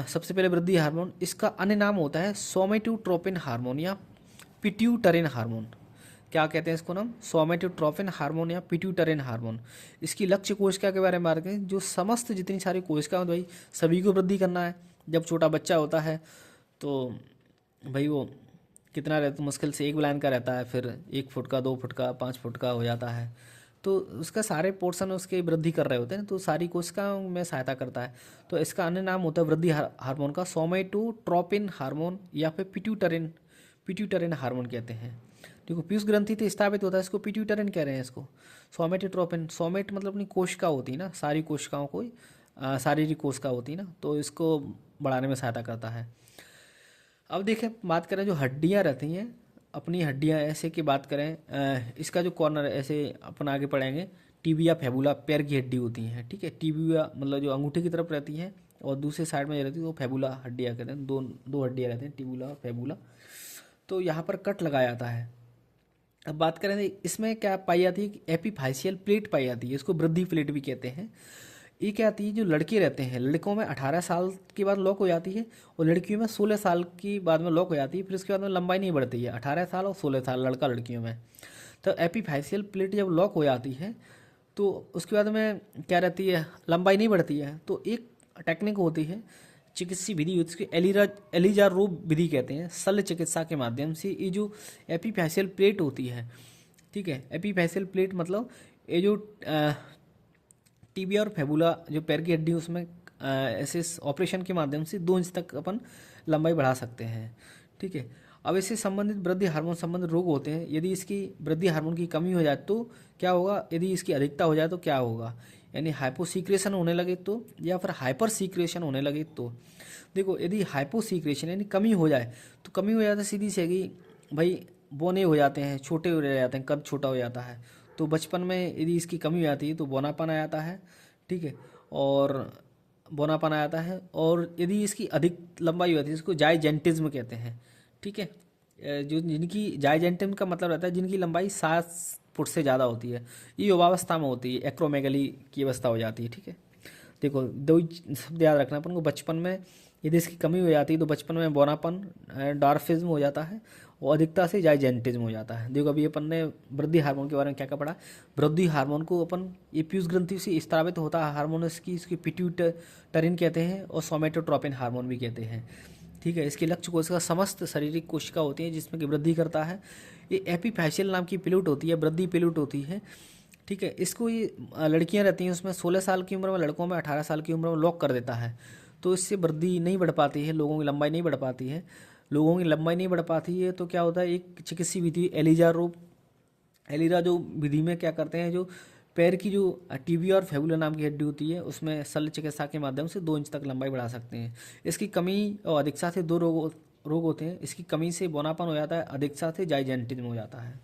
सबसे पहले वृद्धि हार्मोन, इसका अन्य नाम होता है सोमेटोट्रोपिन हार्मोन या पिट्यूटरिन हार्मोन। क्या कहते हैं इसको नाम? सोमेटोट्रोपिन हार्मोन या पिट्यूटरिन हार्मोन। इसकी लक्ष्य कोशिका के बारे में बात करें, जो समस्त जितनी सारी कोशिका हैं भाई सभी को वृद्धि करना है। जब छोटा बच्चा होता है तो भाई वो कितना रहता, मुश्किल से 1 लाइन का रहता है, फिर 1 फुट का, 2 फुट का, 5 फुट का हो जाता है। तो उसका सारे पोर्शन उसके वृद्धि कर रहे होते हैं, तो सारी कोशिकाओं में सहायता करता है। तो इसका अन्य नाम होता है वृद्धि हार्मोन का सोमेटोट्रोपिन हार्मोन या फिर पिट्यूटरिन हार्मोन कहते हैं। देखो पीयूष ग्रंथि से स्थापित होता है, इसको पिट्यूटरिन कह रहे हैं। इसको सोमेटोट्रोपिन, सोमेट मतलब अपनी कोशिका होती है ना, सारी कोशिकाओं को, शारीरिक कोशिका होती है ना, तो इसको बढ़ाने में सहायता करता है। अब देखें, बात करें जो हड्डियाँ रहती हैं, अपनी हड्डियाँ ऐसे की बात करें, इसका जो कॉर्नर ऐसे अपन आगे पढ़ेंगे, टिबिया फेबुला पैर की हड्डी होती हैं। ठीक है, टिबिया मतलब जो अंगूठे की तरफ रहती है और दूसरे साइड में जो रहती है वो फेबुला हड्डियाँ कहते हैं। दो हड्डियाँ रहती हैं, टिबुला और फेबुला। तो यहाँ पर कट लगाया जाता है। अब बात करें तो इसमें क्या पाई जाती है कि एपीफाइशियल प्लेट पाई जाती है, इसको वृद्धि प्लेट भी कहते हैं। ये क्या आती है, जो लड़के रहते हैं, लड़कों में 18 साल के बाद लॉक हो जाती है और लड़कियों में 16 साल की बाद में लॉक हो जाती है। फिर उसके बाद में लंबाई नहीं बढ़ती है, 18 साल और 16 साल लड़का लड़कियों में। तो एपीफाइशियल प्लेट जब लॉक हो जाती है तो उसके बाद में क्या रहती है, लंबाई नहीं बढ़ती है। तो एक टेक्निक होती है, चिकित्सीय विधि होती है, इसको एलिजा रूप विधि कहते हैं। शल्य चिकित्सा के माध्यम से ये जो एपीफाइशियल प्लेट होती है, ठीक है, एपीफाइशियल प्लेट मतलब ये जो टिबिया और फेबुला जो पैर की हड्डी, उसमें ऐसे ऑपरेशन के माध्यम से 2 इंच तक अपन लंबाई बढ़ा सकते हैं। ठीक है, अब इससे संबंधित वृद्धि हार्मोन संबंधित रोग होते हैं। यदि इसकी वृद्धि हार्मोन की कमी हो जाए तो क्या होगा, यदि इसकी अधिकता हो जाए तो क्या होगा, यानी हाइपोसीक्रेशन होने लगे तो, या फिर हाइपर सीक्रेशन होने लगे तो। देखो यदि हाइपोसीक्रेशन यानी कमी हो जाए, तो कमी हो जाता है सीधी सी है भाई, बोने हो जाते हैं, छोटे हो जाते हैं, कद छोटा हो जाता है। तो बचपन में यदि इसकी कमी हो जाती है तो बौनापन आ जाता है। ठीक है, और बौनापन आ जाता है। और यदि इसकी अधिक लंबाई होती है, इसको जाइजेंटिज्म कहते हैं। ठीक है, जो जिनकी जाइजेंटिज्म का मतलब रहता है जिनकी लंबाई 7 फुट से ज़्यादा होती है, ये युवावस्था में होती है, एक्रोमेगली की अवस्था हो जाती है। ठीक है, देखो 2 शब्द याद रखना अपन को। बचपन में यदि इसकी कमी हो जाती है तो बचपन में बौनापन, डॉर्फिज्म हो जाता है, और अधिकता से जाइजेंटिज्म हो जाता है। देखो अभी अपन ने वृद्धि हार्मोन के बारे में क्या क्या पढ़ा। वृद्धि हार्मोन को अपन ये पीयूष ग्रंथि से स्रावित होता है हार्मोन, इसकी पिट्यूटरिन कहते हैं और सोमेटोट्रोपिन हार्मोन भी कहते हैं। ठीक है, इसके लक्ष्य कोशिका समस्त शारीरिक कोशिका होती है जिसमें कि वृद्धि करता है। ये एपीफाइशियल नाम की प्लेट होती है, वृद्धि प्लेट होती है। ठीक है, इसको ये लड़कियां रहती हैं उसमें 16 साल की उम्र में, लड़कों में 18 साल की उम्र में लॉक कर देता है। तो इससे वृद्धि नहीं बढ़ पाती है, लोगों की लंबाई नहीं बढ़ पाती है। लोगों की लंबाई नहीं बढ़ पाती है तो क्या होता है, एक चिकित्सीय विधि एलिजा जो विधि में क्या करते हैं, जो पैर की जो टिबिया और फेबुला नाम की हड्डी होती है उसमें शल्य चिकित्सा के माध्यम से 2 इंच तक लंबाई बढ़ा सकते हैं। इसकी कमी और अधिकता से 2 रोग होते हैं। इसकी कमी से बौनापन हो जाता है, अधिकता से जाइजेंटिज्म हो जाता है।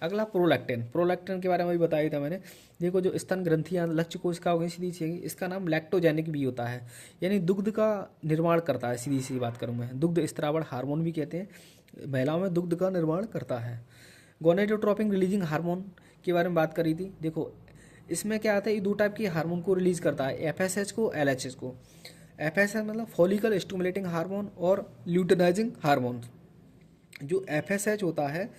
अगला प्रोलैक्टिन के बारे में भी बताया था मैंने। देखो जो स्तन ग्रंथियां लक्ष्य कोशिकाओं की सीधी सी, इसका नाम लैक्टोजेनिक भी होता है, यानी दुग्ध का निर्माण करता है। सीधी सी बात करूँ मैं, दुग्ध स्त्रावण हार्मोन भी कहते हैं, महिलाओं में दुग्ध का निर्माण करता है। गोनेडोट्रोपिन रिलीजिंग हार्मोन के बारे में बात करी थी। देखो इसमें क्या आता है, ये 2 टाइप की हार्मोन को रिलीज करता है, एफएसएच को, एलएचएच को। एफएसएच मतलब फॉलिकल स्टिमुलेटिंग हार्मोन और ल्यूटेनाइजिंग हार्मोन। जो एफएसएच होता है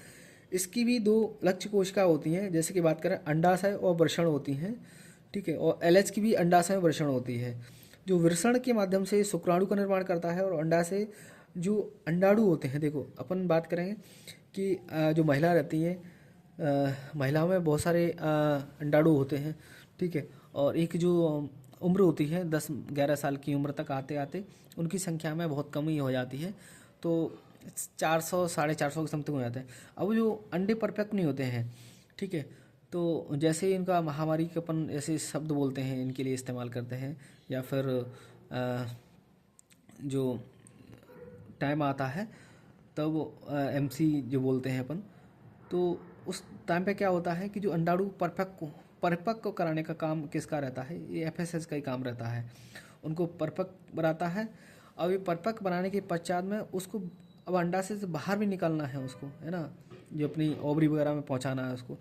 इसकी भी 2 लक्ष्य कोशिका होती हैं, जैसे कि बात करें अंडाशय और वृषण होती हैं। ठीक है, और एलएच की भी अंडाशय और वृषण होती है। जो वृषण के माध्यम से शुक्राणु का निर्माण करता है, और अंडाशय जो अंडाणु होते हैं। देखो अपन बात करेंगे कि जो महिला रहती हैं महिलाओं में बहुत सारे अंडाणु होते हैं, ठीक है। और एक जो उम्र होती है 10-11 साल की उम्र तक आते आते उनकी संख्या में बहुत कमी हो जाती है, तो 400 450 के समथिंग हो जाते हैं। अब जो अंडे परफेक्ट नहीं होते हैं, ठीक है, तो जैसे ही इनका महामारी के अपन ऐसे शब्द बोलते हैं इनके लिए इस्तेमाल करते हैं, या फिर जो टाइम आता है तब एमसी जो बोलते हैं अपन, तो उस टाइम पे क्या होता है कि जो अंडाणु परिपक्व कराने का काम किसका रहता है, ये एफएसएच का ही काम रहता है। उनको परिपक्व बनाता है। अब ये परिपक्व बनाने के पश्चात में उसको अब अंडा से बाहर भी निकालना है उसको, है ना, जो अपनी ओवरी वगैरह में पहुंचाना है उसको,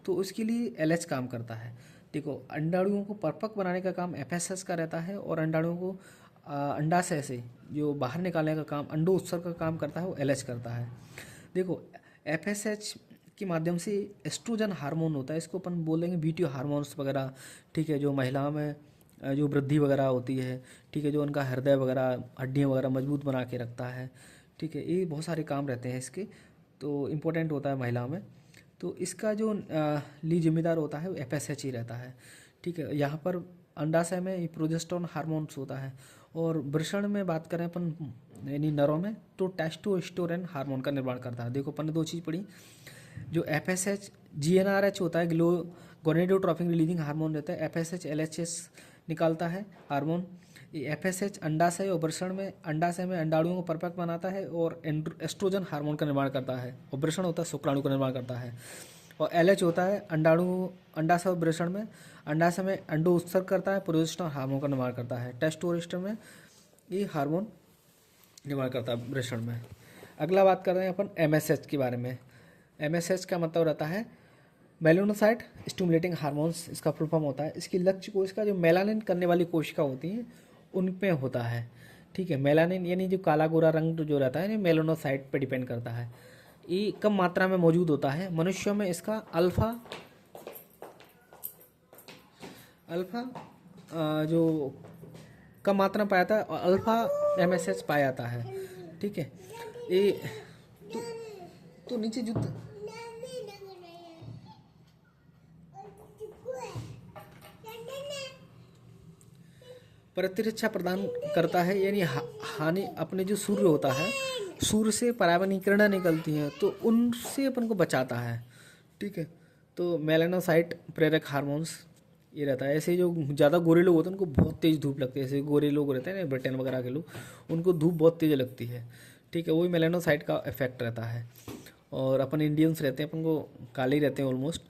तो उसके लिए एलएच काम करता है। देखो, अंडाणुओं को परिपक्व बनाने का काम एफएसएच का रहता है, और अंडाणुओं को अंडाशय से जो बाहर निकालने का काम, अंडो उत्सर्ग का काम करता है, वो एलएच करता है। देखो, एफएसएच के माध्यम से एस्ट्रोजन हार्मोन होता है, इसको अपन बोलेंगे बीटी हार्मोन्स वगैरह, ठीक है, जो महिलाओं में जो वृद्धि वगैरह होती है, ठीक है, जो उनका हृदय वगैरह हड्डियाँ वगैरह मजबूत बना के रखता है, ठीक है, ये बहुत सारे काम रहते हैं इसके, तो इम्पोर्टेंट होता है महिलाओं में। तो इसका जो ली जिम्मेदार होता है वो एफएसएच ही रहता है, ठीक है। यहाँ पर अंडाशय में प्रोजेस्टेरोन हार्मोन्स होता है, और वृषण में बात करें अपन यानी नरों में, तो टेस्टोस्टेरोन हार्मोन का निर्माण करता है। देखो, अपन ने दो चीज़ पढ़ी, जो एफएसएच जीएनआरएच होता है, गोनेडोट्रोपिन रिलीजिंग हार्मोन रहता है, एफएसएच एलएचएस निकालता है हार्मोन। ये एफएसएच अंडाशय और वृषण में, अंडाशय में अंडाणुओं को परिपक्व बनाता है और एस्ट्रोजन हार्मोन का निर्माण करता है, और वृषण होता है शुक्राणु का निर्माण करता है। और एलएच होता है अंडाशय और वृषण में, अंडाशय में अंडो उत्सर्ग करता है, प्रोजेस्टेरोन हार्मोन का निर्माण करता है, टेस्टोस्टेरोन में ये हार्मोन निर्माण करता है वृषण में। अगला बात कर रहे हैं अपन एमएसएच के बारे में। एमएसएच का मतलब रहता है मेलानोसाइट स्टिमुलेटिंग हार्मोन्स, इसका फुल फॉर्म होता है। इसकी लक्ष्य कोशिका जो मेलानिन करने वाली कोशिका होती हैं उनपे होता है, ठीक है। मेलानिन यानी जो काला गोरा रंग जो रहता है, ये मेलानोसाइट पे डिपेंड करता है। ये कम मात्रा में मौजूद होता है। मनुष्यों में इसका अल्फा जो कम मात्रा में पाया जाता है, और अल्फा एमएसएच पाया जाता है, ठीक है। ये तो नीचे जो प्रतिरक्षा प्रदान करता है, यानी हानि अपने जो सूर्य होता है, सूर्य से पराबैंगनी किरणें निकलती हैं, तो उनसे अपन को बचाता है, ठीक है। तो मेलानोसाइट प्रेरक हार्मोन्स ये रहता है। ऐसे जो ज़्यादा गोरे लोग होते हैं उनको बहुत तेज़ धूप लगती है, ऐसे गोरे लोग रहते हैं ना ब्रिटेन वगैरह के लोग, उनको धूप बहुत तेज़ लगती है, ठीक है, वही मेलानोसाइट का इफेक्ट रहता है। और अपन इंडियंस रहते हैं, अपन को काले ही रहते हैं ऑलमोस्ट,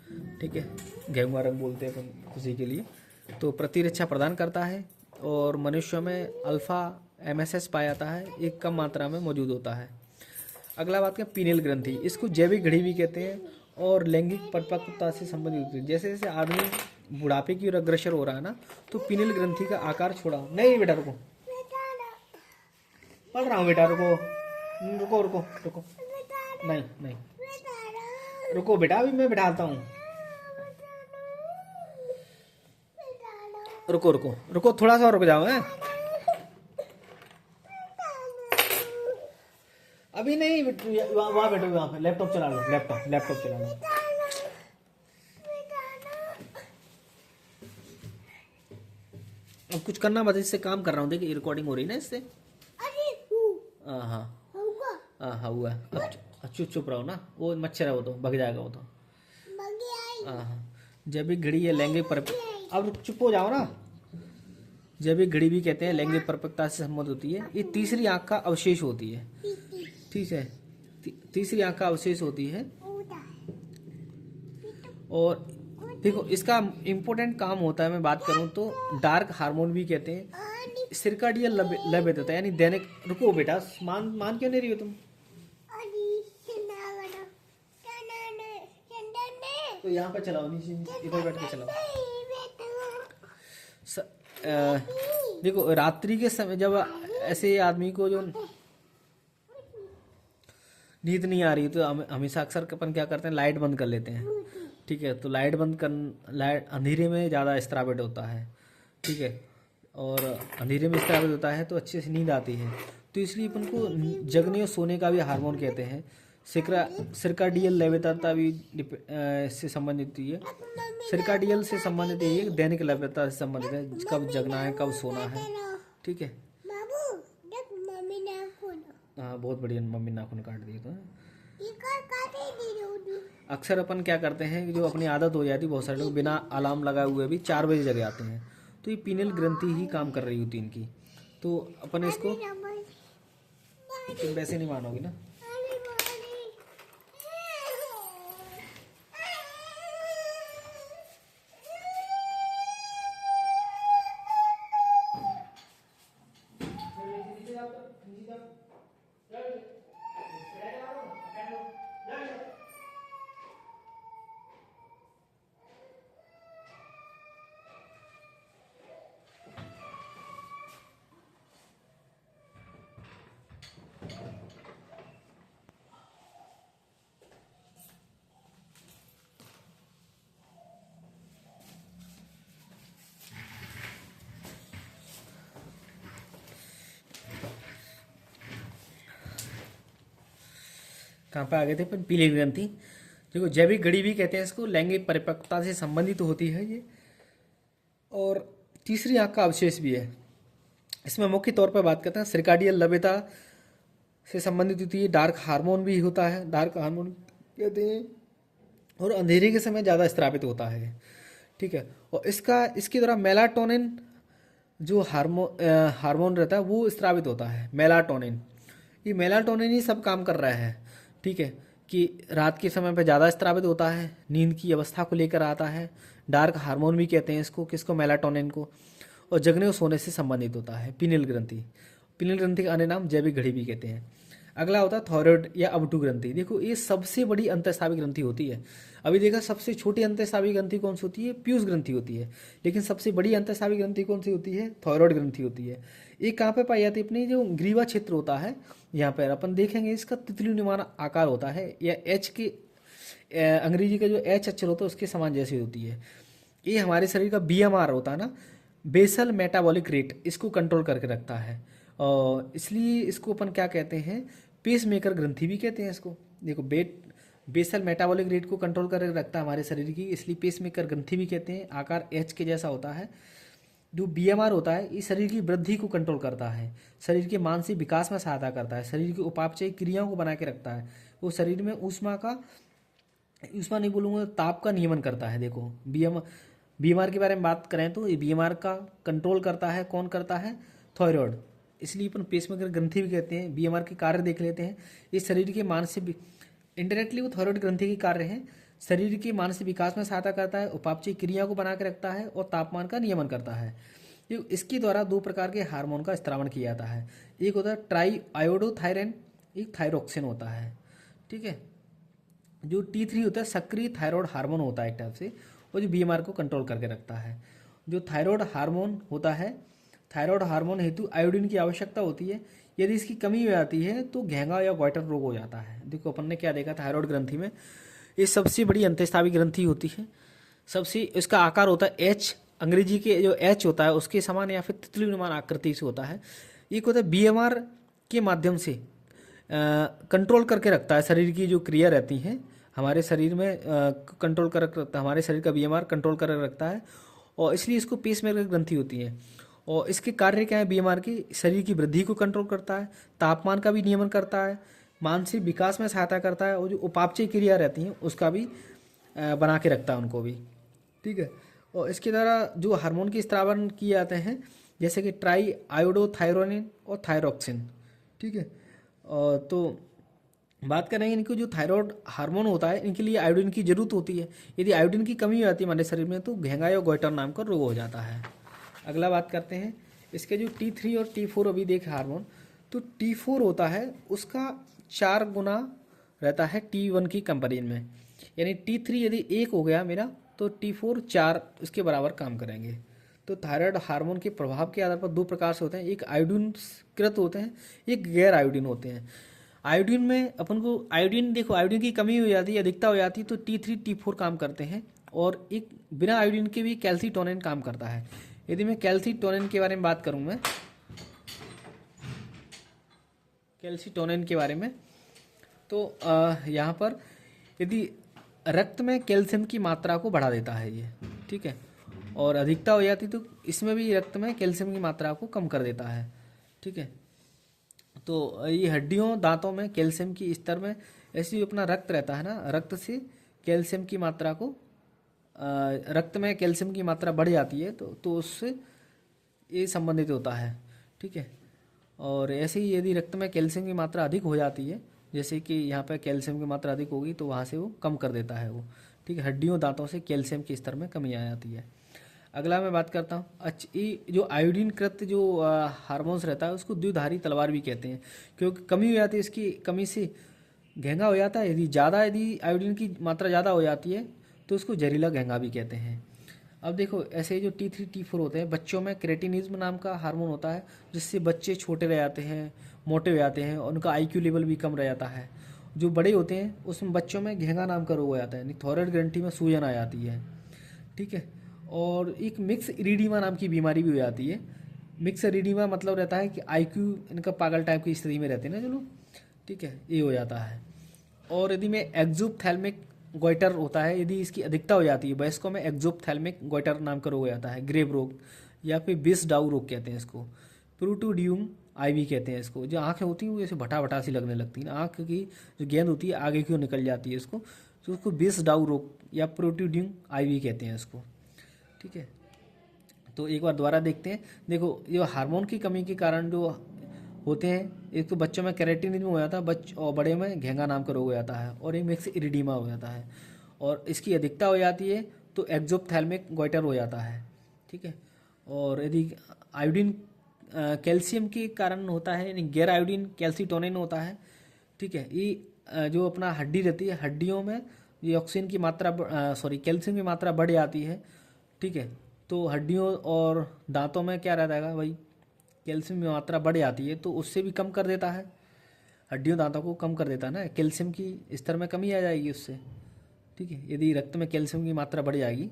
ठीक है, गेहुआ रंग बोलते हैं अपन खुशी के लिए। तो प्रतिरक्षा प्रदान करता है, और मनुष्यों में अल्फा एमएसएच पाया जाता है, एक कम मात्रा में मौजूद होता है। अगला बात है पीनेल ग्रंथि, इसको जैविक घड़ी भी कहते हैं, और लैंगिक परिपक्वता से संबंधित होती है। जैसे जैसे आदमी बुढ़ापे की ओर अग्रसर हो रहा है ना, तो पीनेल ग्रंथि का आकार छोड़ा। नहीं बेटा रुको, पढ़ रहा हूँ बेटा, रुको रुको रुको रुको, नहीं नहीं रुको बेटा, अभी मैं बिठाता हूँ, रुको रुको रुको, थोड़ा सा रुक जाओ। है अभी नहीं, वहाँ बैठो, वहाँ पे लैपटॉप चला लो, लैपटॉप चला लो। अब कुछ करना मत, इससे काम कर रहा हूँ, देखिए रिकॉर्डिंग हो रही है ना इससे। हाँ हाँ हुआ। अब चुप रहो ना, वो मच्छर है, वो तो भग जाएगा वो तो। हाँ, जैविक घड़ी या लैंगिक परिपक्वता, अब चुप हो जाओ ना। जैविक घड़ी भी कहते हैं, लैंगिक परिपक्वता से संबंध होती है। ये तीसरी आंख का अवशेष होती है, ठीक है, तीसरी आंख का अवशेष होती है। और देखो, इसका इम्पोर्टेंट काम होता है, मैं बात करूं तो डार्क हार्मोन भी कहते हैं, सिरकाडियल लय होता है, यानी दैनिक। रुको बेटा, मान क्यों नहीं रही हो तुम? तो यहाँ पे चलाओ, नीचे इधर बैठ के चलाओ। देखो, रात्रि के समय जब ऐसे आदमी को जो नींद नहीं आ रही, तो हमेशा अक्सर अपन क्या करते हैं, लाइट बंद कर लेते हैं, ठीक है। तो लाइट अंधेरे में ज़्यादा स्त्रावित होता है, ठीक है, और अंधेरे में स्त्रावित होता है तो अच्छे से नींद आती है। तो इसलिए अपन को जगने और सोने का भी हार्मोन कहते हैं। सिरकाडियल लयबद्धता भी इससे संबंधित होती है। सिरकाडियल से संबंधित ये दैनिक लयबद्धता से संबंधित है, कब जगना है कब सोना है। ठीक है, हाँ बहुत बढ़िया, मम्मी नाखून काट दिए तो। अक्सर अपन क्या करते हैं कि जो अपनी आदत हो जाती है, बहुत सारे लोग बिना अलार्म लगाए हुए भी 4 बजे जग जाते हैं, तो ये पीनियल ग्रंथि ही काम कर रही होती है इनकी। तो अपन इसको, तुम वैसे नहीं मानोगी ना। कहाँ पे आ गए थे पर पीली ग्रंथि, देखो जैविक घड़ी भी कहते हैं इसको, लैंगिक परिपक्वता से संबंधित होती है ये। और तीसरी आँख का अवशेष भी है। इसमें मुख्य तौर पर बात करते हैं सर्काडियल लयबद्धता से संबंधित होती है। डार्क हार्मोन भी होता है, डार्क हार्मोन कहते हैं, और अंधेरे के समय ज़्यादा स्रावित होता है। ठीक है, और इसके द्वारा मेलाटोनिन जो हार्मोन रहता है वो स्रावित होता है, मेलाटोनिन। ये मेलाटोनिन ही सब काम कर रहा है। ठीक है, कि रात के समय पे ज़्यादा स्रावित होता है, नींद की अवस्था को लेकर आता है। डार्क हार्मोन भी कहते हैं इसको, किसको, मेलाटोनिन को। और जगने और सोने से संबंधित होता है पीनियल ग्रंथि। पीनियल ग्रंथि का अन्य नाम जैविक घड़ी भी कहते हैं। अगला होता है थायराइड या अवटु ग्रंथि। देखो ये सबसे बड़ी अंतःस्रावी ग्रंथि होती है। अभी देखा सबसे छोटी अंतःस्रावी ग्रंथि कौन सी होती है, पीयूष ग्रंथि होती है, लेकिन सबसे बड़ी अंतःस्रावी ग्रंथि कौन सी होती है, थायराइड ग्रंथि होती है। ये कहाँ पे पाई जाती है, अपनी जो ग्रीवा क्षेत्र होता है यहाँ पर अपन देखेंगे, इसका तितली निर्माण आकार होता है, या एच के अंग्रेजी का जो एच अक्षर होता है उसके समान जैसी होती है। ये हमारे शरीर का बीएमआर होता है ना, बेसल मेटाबॉलिक रेट, इसको कंट्रोल करके रखता है। और इसलिए इसको अपन क्या कहते हैं, पेस मेकर ग्रंथि भी कहते हैं इसको। देखो बेसल मेटाबॉलिक रेट को कंट्रोल करके रखता है हमारे शरीर की, इसलिए पेस मेकर ग्रंथि भी कहते हैं। आकार एच के जैसा होता है। जो बीएमआर होता है ये शरीर की वृद्धि को कंट्रोल करता है, शरीर के मानसिक विकास में सहायता करता है, शरीर की उपापचयी क्रियाओं को बना के रखता है। वो शरीर में ऊष्मा नहीं बोलूँगा, ताप का नियमन करता है। देखो बीएमआर के बारे में बात करें तो ये बीएमआर का कंट्रोल करता है, कौन करता है, थायराइड। इसलिए अपन पेसमेकर ग्रंथि भी कहते हैं। बीएमआर के कार्य देख लेते हैं। ये शरीर के मानसिक, इंडायरेक्टली वो थायराइड ग्रंथि के कार्य हैं। शरीर के मानसिक विकास में सहायता करता है, उपापचयी क्रिया को बना के रखता है, और तापमान का नियमन करता है। इसके द्वारा 2 प्रकार के हार्मोन का स्त्रावण किया जाता है। एक होता है ट्राई आयोडोथायरन, एक थायरोक्सिन होता है। ठीक है, जो T3 होता है सक्रिय थायराइड हार्मोन होता है एक टाइप से, और जो बीएमआर को कंट्रोल करके रखता है। जो थायराइड हार्मोन होता है, थायराइड हार्मोन हेतु आयोडीन की आवश्यकता होती है। यदि इसकी कमी हो जाती है तो घेंगा या गोइटर रोग हो जाता है। देखो अपन ने क्या देखा, थायराइड ग्रंथि में ये सबसे बड़ी अंतःस्रावी ग्रंथि होती है। सबसे इसका आकार होता है एच, अंग्रेजी के जो एच होता है उसके समान या फिर तितली निर्माण आकृति से होता है। एक होता है बीएमआर के माध्यम से कंट्रोल करके रखता है, शरीर की जो क्रिया रहती हैं हमारे शरीर में कंट्रोल कर रखता है, हमारे शरीर का बीएमआर कंट्रोल कर रखता है, और इसलिए इसको पेसमेकर ग्रंथि होती है। और इसके कार्य क्या है, बीएमआर की शरीर की वृद्धि को कंट्रोल करता है, तापमान का भी नियमन करता है, मानसिक विकास में सहायता करता है, और जो उपापचय क्रिया रहती हैं उसका भी बना के रखता है उनको भी। ठीक है, और इसके द्वारा जो हार्मोन के स्त्रावण किए जाते हैं, जैसे कि ट्राई आयोडोथायरोनिन और थायरोक्सिन। ठीक है, और तो बात करेंगे इनको, जो थायराइड हार्मोन होता है इनके लिए आयोडीन की जरूरत होती है। यदि आयोडीन की कमी हो जाती है हमारे शरीर में तो घेंगा या गोइटर नाम का रोग हो जाता है। अगला बात करते हैं इसके जो T3 और T4 अभी देखे हार्मोन, तो T4 होता है उसका 4 गुना रहता है T1 की कंपेरिजन में। यानी T3 यदि 1 हो गया मेरा तो T4 4 उसके बराबर काम करेंगे। तो थायराइड हार्मोन के प्रभाव के आधार पर 2 प्रकार से होते हैं, एक आयोडीनकृत होते हैं, एक गैर आयोडीन होते हैं। आयोडीन में अपन को आयोडीन, देखो आयोडीन की कमी हो जाती है, अधिकता हो जाती है तो T3 T4 काम करते हैं, और एक बिना आयोडीन के भी कैल्सीटोनिन काम करता है। यदि मैं कैल्सीटोनिन के बारे में बात करूं, मैं कैल्सीटोनिन के बारे में, तो यहाँ पर यदि रक्त में कैल्शियम की मात्रा को बढ़ा देता है ये, ठीक है, और अधिकता हो जाती तो इसमें भी रक्त में कैल्शियम की मात्रा को कम कर देता है, ठीक है। तो ये हड्डियों दांतों में कैल्शियम की स्तर में ऐसे ही अपना रक्त रहता है ना, रक्त से कैल्शियम की मात्रा को रक्त में कैल्शियम की मात्रा बढ़ जाती है तो उससे ये संबंधित होता है, ठीक है। और ऐसे ही यदि रक्त में कैल्शियम की मात्रा अधिक हो जाती है, जैसे कि यहाँ पर कैल्शियम की मात्रा अधिक होगी तो वहाँ से वो कम कर देता है वो, ठीक है। हड्डियों दांतों से कैल्शियम के स्तर में कमी आ जाती है। अगला मैं बात करता हूँ, अच्छा ये जो आयोडीन कृत जो हार्मोन्स रहता है उसको द्विधारी तलवार भी कहते हैं, क्योंकि कमी हो जाती है, इसकी कमी से घेंगा हो जाता है। यदि आयोडीन की मात्रा ज़्यादा हो जाती है तो उसको जहरीला घेंगा भी कहते हैं। अब देखो ऐसे जो T3 T4 होते हैं, बच्चों में क्रेटिनिज्म नाम का हार्मोन होता है जिससे बच्चे छोटे रह जाते हैं, मोटे हो जाते हैं, और उनका IQ लेवल भी कम रह जाता है। जो बड़े होते हैं उसमें बच्चों में घेंगा नाम का रोग हो जाता है, यानी थायराइड ग्रंथि में सूजन आ जाती है, ठीक है। और एक मिक्स इरिडीमा नाम की बीमारी भी हो जाती है। मिक्स इरिडीमा मतलब रहता है कि IQ इनका पागल टाइप की स्थिति में रहते हैं ना जो लोग, ठीक है, ये हो जाता है। और यदि में एक्जोप्थेल्मिक गोइटर होता है, यदि इसकी अधिकता हो जाती है वयस्कों में एक्जोप्थेल्मिक गोइटर नाम का रोग हो जाता है, ग्रेव रोग या फिर बिस डाउ रोग कहते हैं इसको, प्रोटोडियम आईवी कहते हैं इसको। जो आँखें होती हैं वो ऐसे भटा भटा सी लगने लगती है, आँख की जो गेंद होती है आगे क्यों निकल जाती है इसको, तो उसको बिस डाउ रोग या प्रोटोडियम आईवी कहते हैं इसको, ठीक है। तो एक बार दोबारा देखते हैं। देखो ये हार्मोन की कमी के कारण जो होते हैं, एक तो बच्चों में कैरेटिनिज्म हो जाता है, और बड़े में घेंगा नाम का रोग हो जाता है, और एक मिक्स इरिडीमा हो जाता है, और इसकी अधिकता हो जाती है तो एक्जोप्थेल्मिक गोइटर हो जाता है, ठीक है। और यदि आयोडीन कैल्शियम के कारण होता है, यानी गैर आयोडीन कैल्सीटोनिन होता है, ठीक है। ये जो अपना हड्डी रहती है, हड्डियों में ये ऑक्सीजन की मात्रा कैल्शियम की मात्रा बढ़ जाती है, ठीक है। तो हड्डियों और दांतों में क्या रहता है भाई, कैल्शियम की मात्रा बढ़ जाती है तो उससे भी कम कर देता है, हड्डियों दांतों को कम कर देता है ना, कैल्शियम की स्तर में कमी आ जाएगी उससे, ठीक है। यदि रक्त में कैल्शियम की मात्रा बढ़ जाएगी,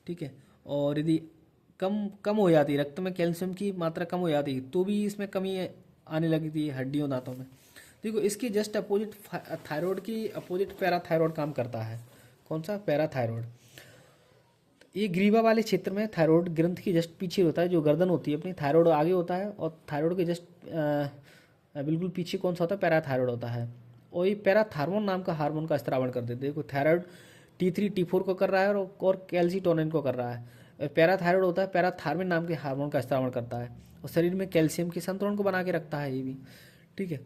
ठीक है, और यदि कम कम हो जाती है, रक्त में कैल्शियम की मात्रा कम हो जाती है तो भी इसमें कमी आने लगती है हड्डियों दांतों में। देखो इसके जस्ट अपोजिट थायराइड की अपोजिट पैराथायरॉयड काम करता है। कौन सा? पैराथायरॉयड। ये ग्रीवा वाले क्षेत्र में थायराइड ग्रंथ की जस्ट पीछे होता है, जो गर्दन होती है अपनी, थायराइड आगे होता है, और थायराइड के जस्ट बिल्कुल पीछे कौन सा होता है? पैराथायरॉयड होता है। और ये पैराथार्मोन नाम का हार्मोन का स्त्रावण कर देते हैं। देखो थायराइड T3 T4 को कर रहा है और कैल्सीटोनिन को कर रहा है। पैराथायरॉयड होता है पैराथार्मिन नाम के हार्मोन का स्त्रावण करता है, और शरीर में कैल्शियम के संतुलन को बना के रखता है ये भी, ठीक है।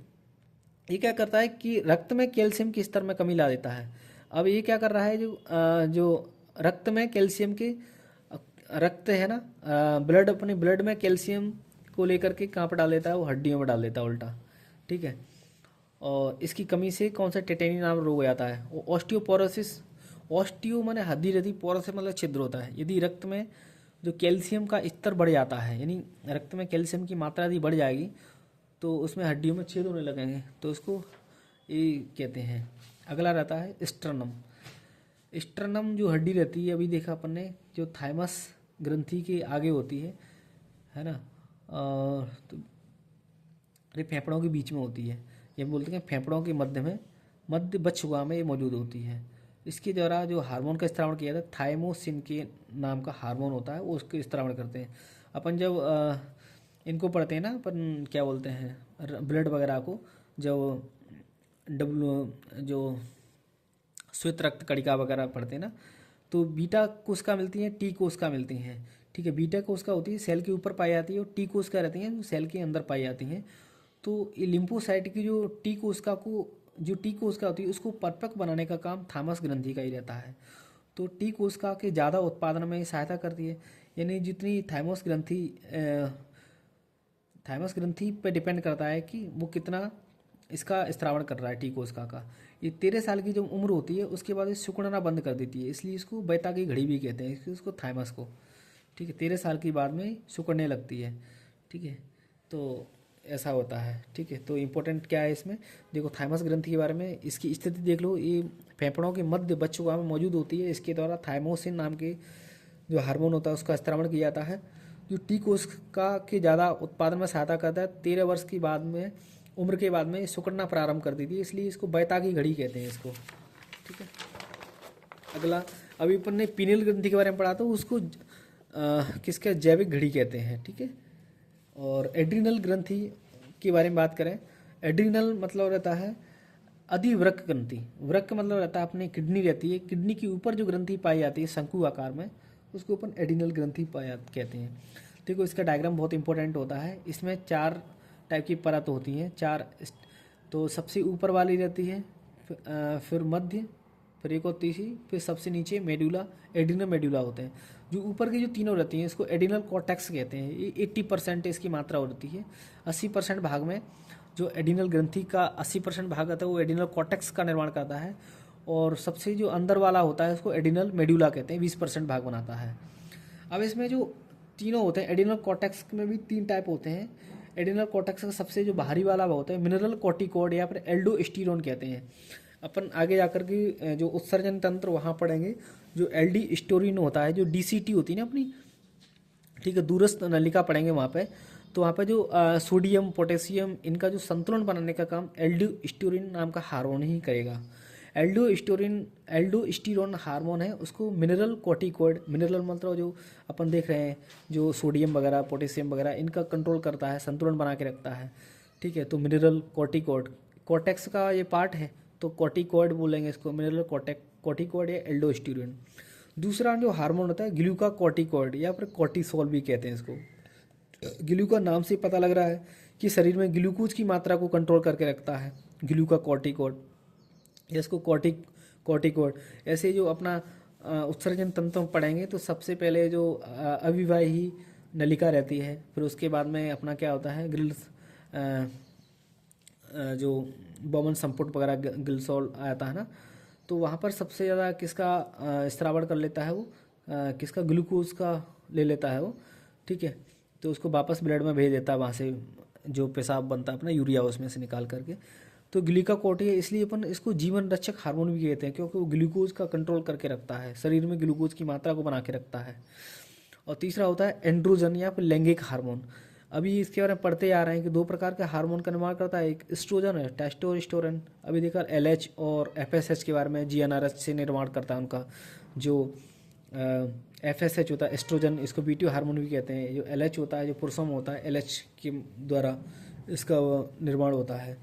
ये क्या करता है कि रक्त में कैल्शियम के स्तर में कमी ला देता है। अब ये क्या कर रहा है, जो रक्त में कैल्शियम के रक्त है ना, ब्लड, अपने ब्लड में कैल्शियम को लेकर के कहाँ पर डाल देता है? वो हड्डियों में डाल देता है उल्टा, ठीक है। और इसकी कमी से कौन सा टेटेनी नाम रोग हो जाता है? वो ऑस्टियोपोरोसिस। ऑस्टियो माने हड्डी रहती, पोरोस मतलब छिद्र होता है। यदि रक्त में जो कैल्शियम का स्तर बढ़ जाता है, यानी रक्त में कैल्शियम की मात्रा यदि बढ़ जाएगी तो उसमें हड्डियों में छेद होने लगेंगे, तो उसको ये कहते हैं। अगला रहता है स्टर्नम। स्टर्नम जो हड्डी रहती है, अभी देखा अपन ने, जो थाइमस ग्रंथि के आगे होती है ना, और तो ये फेफड़ों के बीच में होती है। ये बोलते हैं फेफड़ों के मध्य में, मध्य बच्छुआ में ये मौजूद होती है। इसके द्वारा जो हार्मोन का स्त्रावण किया जाता है, थाइमोसिन के नाम का हार्मोन होता है, वो उसके स्त्रावण करते हैं। अपन जब इनको पढ़ते हैं ना, अपन क्या बोलते हैं, ब्लड वगैरह को, जो जो श्वेत रक्त कणिका वगैरह पढ़ते हैं ना, तो बीटा कोशिका मिलती हैं, टी कोशिका मिलती हैं, ठीक है। बीटा कोशिका होती है सेल के ऊपर पाई जाती है, और टी कोशिका रहती हैं जो सेल के अंदर पाई जाती हैं। तो ये लिम्फोसाइट की जो टी कोशिका होती है उसको परिपक्व बनाने का काम थामस ग्रंथि का ही रहता है। तो टी कोशिका के ज़्यादा उत्पादन में सहायता करती है, यानी जितनी थाइमस ग्रंथि पे डिपेंड करता है कि वो कितना इसका स्त्रावण कर रहा है टी कोशिका का। ये 13 साल की जब उम्र होती है उसके बाद ये सिकुड़ना बंद कर देती है, इसलिए इसको बैता की घड़ी भी कहते हैं, इसको थाइमस को, ठीक है। 13 साल की बाद में सिकुड़ने लगती है, ठीक है। तो ऐसा होता है, ठीक है। तो इम्पोर्टेंट क्या है इसमें, देखो थाइमस ग्रंथि के बारे में, इसकी स्थिति देख लो। ये फेफड़ों के मध्य बच्छुआ में मौजूद होती है। इसके द्वारा थाइमोसिन नाम के जो हार्मोन होता है उसका स्त्रावण किया जाता है, जो टी कोशिका के ज़्यादा उत्पादन में सहायता करता है। 13 वर्ष की बाद में उम्र के बाद में सिकुड़ना प्रारंभ कर देती है, इसलिए इसको बैतागी घड़ी कहते हैं इसको। ठीक है, अगला अभी अपन ने पीनियल ग्रंथि के बारे में पढ़ा था, उसको किसका जैविक घड़ी कहते हैं। ठीक है, और एड्रिनल ग्रंथि के बारे में बात करें, एड्रिनल मतलब रहता है अधिवृक्क ग्रंथि। वृक्क मतलब रहता है अपनी किडनी रहती है, किडनी के ऊपर जो ग्रंथि पाई जाती है शंकु आकार में, उसको अपन एड्रिनल ग्रंथि कहते हैं। देखो इसका डायग्राम बहुत इंपॉर्टेंट होता है, इसमें 4 टाइप की परत होती हैं, 4। तो सबसे ऊपर वाली रहती है, फिर मध्य, फिर एक और तीसरी, फिर सबसे नीचे मेडुला, एडिनल मेडुला होते हैं। जो ऊपर की जो तीनों रहती हैं इसको एडिनल कॉर्टेक्स कहते हैं। ये 80% इसकी मात्रा होती है। 80% भाग में जो एडिनल ग्रंथि का 80% भाग आता है वो एडिनल कॉर्टेक्स का निर्माण करता है, और सबसे जो अंदर वाला होता है उसको एडिनल मेडुला कहते हैं, 20% भाग बनाता है। अब इसमें जो तीनों होते हैं, एडिनल कॉर्टेक्स में भी 3 टाइप होते हैं। एडिनल कॉर्टेक्स का सबसे जो बाहरी वाला होता है मिनरल कॉर्टिकॉइड या फिर एल्डोस्टेरोन कहते हैं। अपन आगे जाकर के जो उत्सर्जन तंत्र वहाँ पढ़ेंगे, जो एल्डोस्टेरोन होता है, जो डीसीटी होती है ना अपनी, ठीक है, दूरस्थ नलिका पढ़ेंगे वहाँ पे। तो वहाँ पे जो सोडियम पोटेशियम इनका जो संतुलन बनाने का काम एल्डोस्टेरोन नाम का हार्मोन ही करेगा। एल्डोस्टेरोन हार्मोन है, उसको मिनरल कॉर्टिकॉइड, मिनरल मतलब जो अपन देख रहे हैं जो सोडियम वगैरह पोटेशियम वगैरह इनका कंट्रोल करता है, संतुलन बना के रखता है। ठीक है, तो मिनरल कॉर्टिकॉइड कॉर्टेक्स का ये पार्ट है, तो कॉर्टिकॉइड बोलेंगे इसको, मिनरल कॉर्टिकॉइड या एल्डोस्टेरोन। दूसरा जो हार्मोन होता है ग्लूकाकॉर्टिकॉइड या फिर कॉर्टिसोल भी कहते हैं इसको। ग्लूका नाम से पता लग रहा है कि शरीर में ग्लूकोज की मात्रा को कंट्रोल करके रखता है, ग्लूकाकॉर्टिकॉइड या इसको कॉर्टिकॉइड। ऐसे जो अपना उत्सर्जन तंत्र पढ़ेंगे तो सबसे पहले जो अविवाही नलिका रहती है, फिर उसके बाद में अपना क्या होता है ग्रिल्स, जो बॉमन संपुट वगैरह गिल्सॉल आता है ना, तो वहाँ पर सबसे ज़्यादा किसका स्रावण कर लेता है वो, किसका ग्लूकोज का ले लेता है वो। ठीक है, तो उसको वापस ब्लड में भेज देता है, वहाँ से जो पेशाब बनता है अपना यूरिया उसमें से निकाल करके। तो ग्लूकाकॉर्टिकॉइड इसलिए अपन इसको जीवन रक्षक हार्मोन भी कहते हैं, क्योंकि वो ग्लूकोज का कंट्रोल करके रखता है, शरीर में ग्लूकोज की मात्रा को बना के रखता है। और तीसरा होता है एंड्रोजन या फिर लैंगिक हार्मोन। अभी इसके बारे में पढ़ते आ रहे हैं कि 2 प्रकार के हार्मोन का निर्माण करता है, एक एस्ट्रोजन है, टेस्टोस्टेरोन। अभी देखा एलएच और एफएसएच के बारे में, जीएनआरएच से निर्माण करता है उनका। जो एफएसएच होता है एस्ट्रोजन, इसको बीटी हार्मोन भी कहते हैं। जो एलएच होता है, जो पुरुषों में होता है, एलएच के द्वारा इसका निर्माण होता है।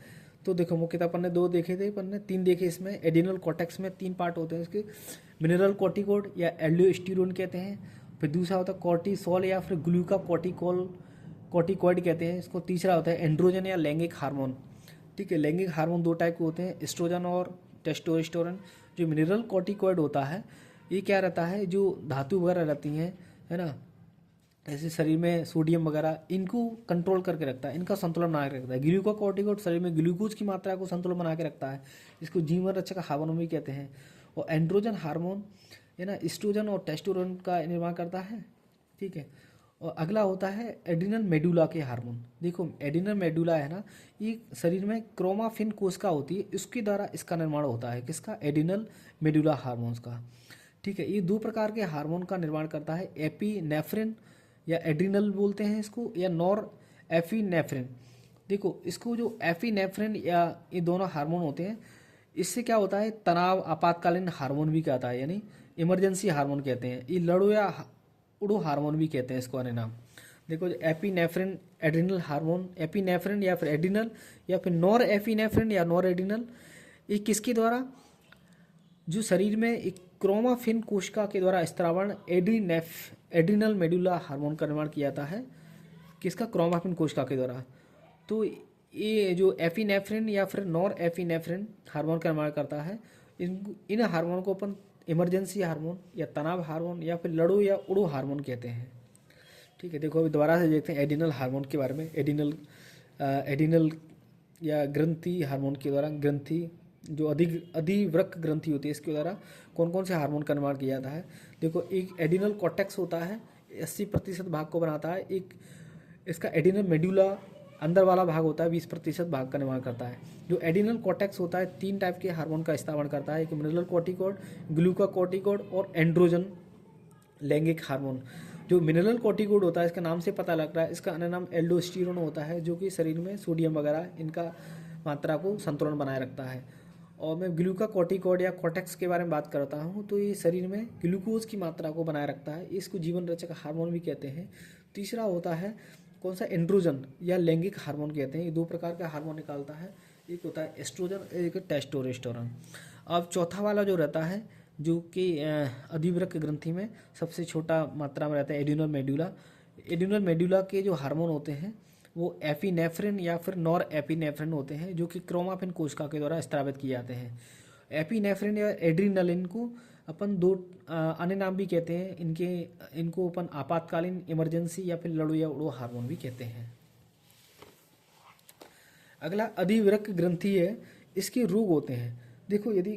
तो देखो मुख्यतः अपन ने 2 देखे थे, अपन ने 3 देखे इसमें। एडिनल कॉर्टेक्स में 3 पार्ट होते हैं इसके, मिनरल कॉर्टिकॉइड या एल्डोस्टेरोन कहते हैं, फिर दूसरा होता है कॉर्टिसोल या फिर कॉर्टिकॉइड कहते हैं इसको, तीसरा होता है एंड्रोजन या लैंगिक हार्मोन। ठीक है, लैंगिक हार्मोन 2 टाइप के होते हैं, एस्ट्रोजन और टेस्टोस्टेरोन। जो मिनरल कॉर्टिकॉइड होता है ये क्या रहता है, जो धातु वगैरह रहती हैं, है ना, ऐसे शरीर में सोडियम वगैरह, इनको कंट्रोल करके रखता है, इनका संतुलन बना के रखता है। ग्लूकाकॉर्टिकॉइड शरीर में ग्लूकोज की मात्रा को संतुलन बना के रखता है, इसको जीवन रक्षक हार्मोन भी कहते हैं। और एंड्रोजन हार्मोन है ना, एस्ट्रोजन और टेस्टोस्टेरोन का निर्माण करता है। ठीक है, और अगला होता है एड्रिनल मेडुला के हार्मोन। देखो एड्रिनल मेडुला है ना, ये शरीर में क्रोमाफिन कोशिका होती है, इसके द्वारा इसका निर्माण होता है, किसका, एड्रिनल मेडुला हार्मोन्स का। ठीक है, ये 2 प्रकार के हार्मोन का निर्माण करता है, एपिनेफ्रिन या एड्रिनल बोलते हैं इसको, या नॉर एफिनेफ्रिन। देखो इसको जो एफिनेफ्रिन या ये दोनों हार्मोन होते हैं, इससे क्या होता है, तनाव आपातकालीन हार्मोन भी कहता है, यानी इमरजेंसी हार्मोन कहते हैं। ये लड़ो या उड़ो हार्मोन भी कहते हैं इसको अन्य नाम। देखो एपिनेफ्रिन एड्रिनल हार्मोन, एपिनेफ्रिन या फिर एड्रिनल या फिर नॉर एपिनेफ्रिन या नॉर एड्रिनल, ये किसके द्वारा, जो शरीर में एक क्रोमाफिन कोशिका के द्वारा स्त्रावण एड्रिनल मेडुला हार्मोन का निर्माण किया जाता है, किसका, क्रोमाफिन कोशिका के द्वारा। तो ये जो एपिनेफ्रिन या फिर नॉर एपिनेफ्रिन हार्मोन का निर्माण करता है, इन हार्मोन को अपन इमरजेंसी हार्मोन या तनाव हार्मोन या फिर लड़ो या उड़ो हार्मोन कहते हैं। ठीक है, देखो अभी दोबारा से देखते हैं एड्रिनल हार्मोन के बारे में। एड्रिनल या ग्रंथि हार्मोन के द्वारा, ग्रंथि जो अधिवृक्क ग्रंथि होती है, इसके द्वारा कौन कौन से हार्मोन का निर्माण किया जाता है। देखो एक एड्रिनल कॉर्टेक्स होता है, 80% भाग को बनाता है। एक इसका एड्रिनल मेडुला अंदर वाला भाग होता है, 20% भाग का निर्माण करता है। जो एड्रिनल कॉर्टेक्स होता है 3 टाइप के हार्मोन का स्थापन करता है, एक मिनरल कॉर्टिकॉइड, ग्लूकाकॉर्टिकॉइड और एंड्रोजन लैंगिक हार्मोन। जो मिनरल कॉर्टिकोड होता है, इसका नाम से पता लग रहा है, इसका अन्य नाम एल्डोस्टेरोन होता है, जो कि शरीर में सोडियम वगैरह इनका मात्रा को संतुलन बनाए रखता है। और मैं ग्लूकाकॉर्टिकोड या कॉर्टेक्स के बारे में बात करता हूँ, तो ये शरीर में ग्लूकोज की मात्रा को बनाए रखता है, इसको जीवन रक्षक हार्मोन भी कहते हैं। तीसरा होता है कौन सा, एंड्रोजन या लैंगिक हार्मोन कहते हैं। ये दो प्रकार का हार्मोन निकालता है, एक होता है एस्ट्रोजन, एक टेस्टोस्टेरोन। अब चौथा वाला जो रहता है, जो कि अधिवृक्क ग्रंथि में सबसे छोटा मात्रा में रहता है, एड्यूनल मेडुला। एड्यूनल मेडुला के जो हार्मोन होते हैं वो एपिनेफ्रिन या फिर नॉर एपिनेफ्रिन होते हैं, जो कि क्रोमाफिन कोशिका के द्वारा स्रावित किए जाते हैं। एपिनेफ्रिन या एड्रीनलिन को अपन दो अन्य नाम भी कहते हैं, इनको अपन आपातकालीन, इमरजेंसी या फिर लड़ो या उड़ो हार्मोन भी कहते हैं। अगला अधिवृक्क ग्रंथि है, इसके रोग होते हैं। देखो, यदि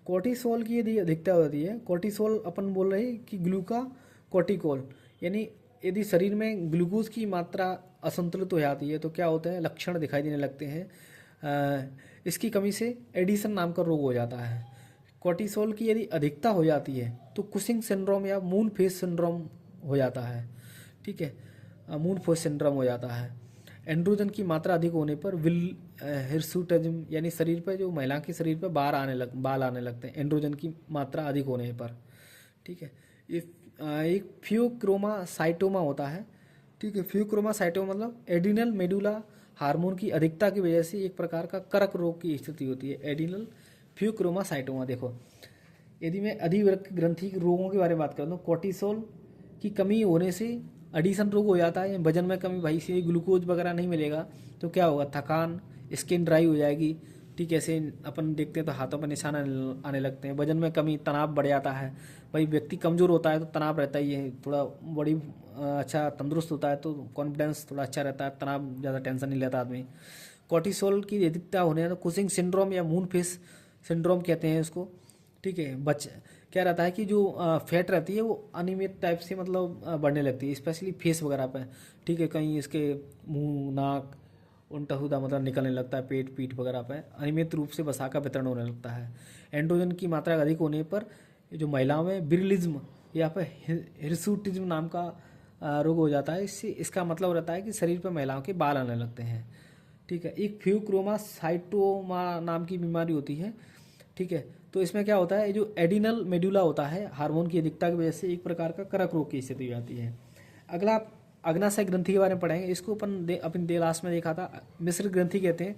कोर्टिसोल की यदि अधिकता होती है, कोर्टिसोल अपन बोल रहे हैं कि ग्लूकाकॉर्टिकोल, यानी यदि शरीर में ग्लूकोज की मात्रा असंतुलित हो जाती है तो क्या होता है, लक्षण दिखाई देने लगते हैं। इसकी कमी से एडिसन नाम का रोग हो जाता है। कोर्टिसोल की यदि अधिकता हो जाती है तो कुशिंग सिंड्रोम या मून फेस सिंड्रोम हो जाता है। ठीक है, मून फेस सिंड्रोम हो जाता है। एंड्रोजन की मात्रा अधिक होने पर हिर्सुटिज्म, यानी शरीर पर, जो महिला के शरीर पर बाल आने लगते हैं एंड्रोजन की मात्रा अधिक होने पर। ठीक है, एक फियोक्रोमासाइटोमा होता है। ठीक है, फियोक्रोमासाइटोमा मतलब एड्रीनल मेडुला हार्मोन की अधिकता की वजह से एक प्रकार का कर्क रोग की स्थिति होती है, एड्रीनल फियोक्रोमासाइटोमा। देखो, यदि मैं अधिवृक्क ग्रंथि के रोगों के बारे में बात करता हूँ, कोर्टिसोल की कमी होने से एडिशन रोग हो जाता है, वजन में कमी, भाई से ग्लूकोज वगैरह नहीं मिलेगा तो क्या होगा, थकान, स्किन ड्राई हो जाएगी। ठीक है, ऐसे अपन देखते हैं तो हाथों पर निशान आने लगते हैं। वजन में कमी, तनाव बढ़ जाता है, भाई व्यक्ति कमज़ोर होता है तो तनाव रहता ही है, थोड़ा बॉडी अच्छा तंदुरुस्त होता है तो कॉन्फिडेंस थोड़ा अच्छा रहता है, तनाव ज़्यादा टेंशन नहीं लेता आदमी। कोर्टिसोल की अधिकता होने तो कुशिंग सिंड्रोम या मून फेस सिंड्रोम कहते हैं उसको। ठीक है, क्या रहता है कि जो फैट रहती है वो अनियमित टाइप से मतलब बढ़ने लगती है, स्पेशली फेस वगैरह पे। ठीक है, कहीं इसके मुंह, नाक, उल्टा सीधा मतलब निकलने लगता है, पेट, पीठ वगैरह पे अनियमित रूप से वसा का वितरण होने लगता है। एंड्रोजन की मात्रा अधिक होने पर जो महिलाओं में विरलिज्म या फिर हिर्सुटिज्म नाम का रोग हो जाता है। इसका मतलब रहता है कि शरीर पर महिलाओं के बाल आने लगते हैं। ठीक है, एक फियोक्रोमासाइटोमा नाम की बीमारी होती है। ठीक है, तो इसमें क्या होता है, जो एडिनल मेडुला होता है, हार्मोन की अधिकता की वजह से एक प्रकार का कर्क रोग की स्थिति हो जाती है। अगला आप अग्नाशय ग्रंथि के बारे में पढ़ेंगे। इसको अपन लास्ट में देखा था, मिश्र ग्रंथि कहते हैं।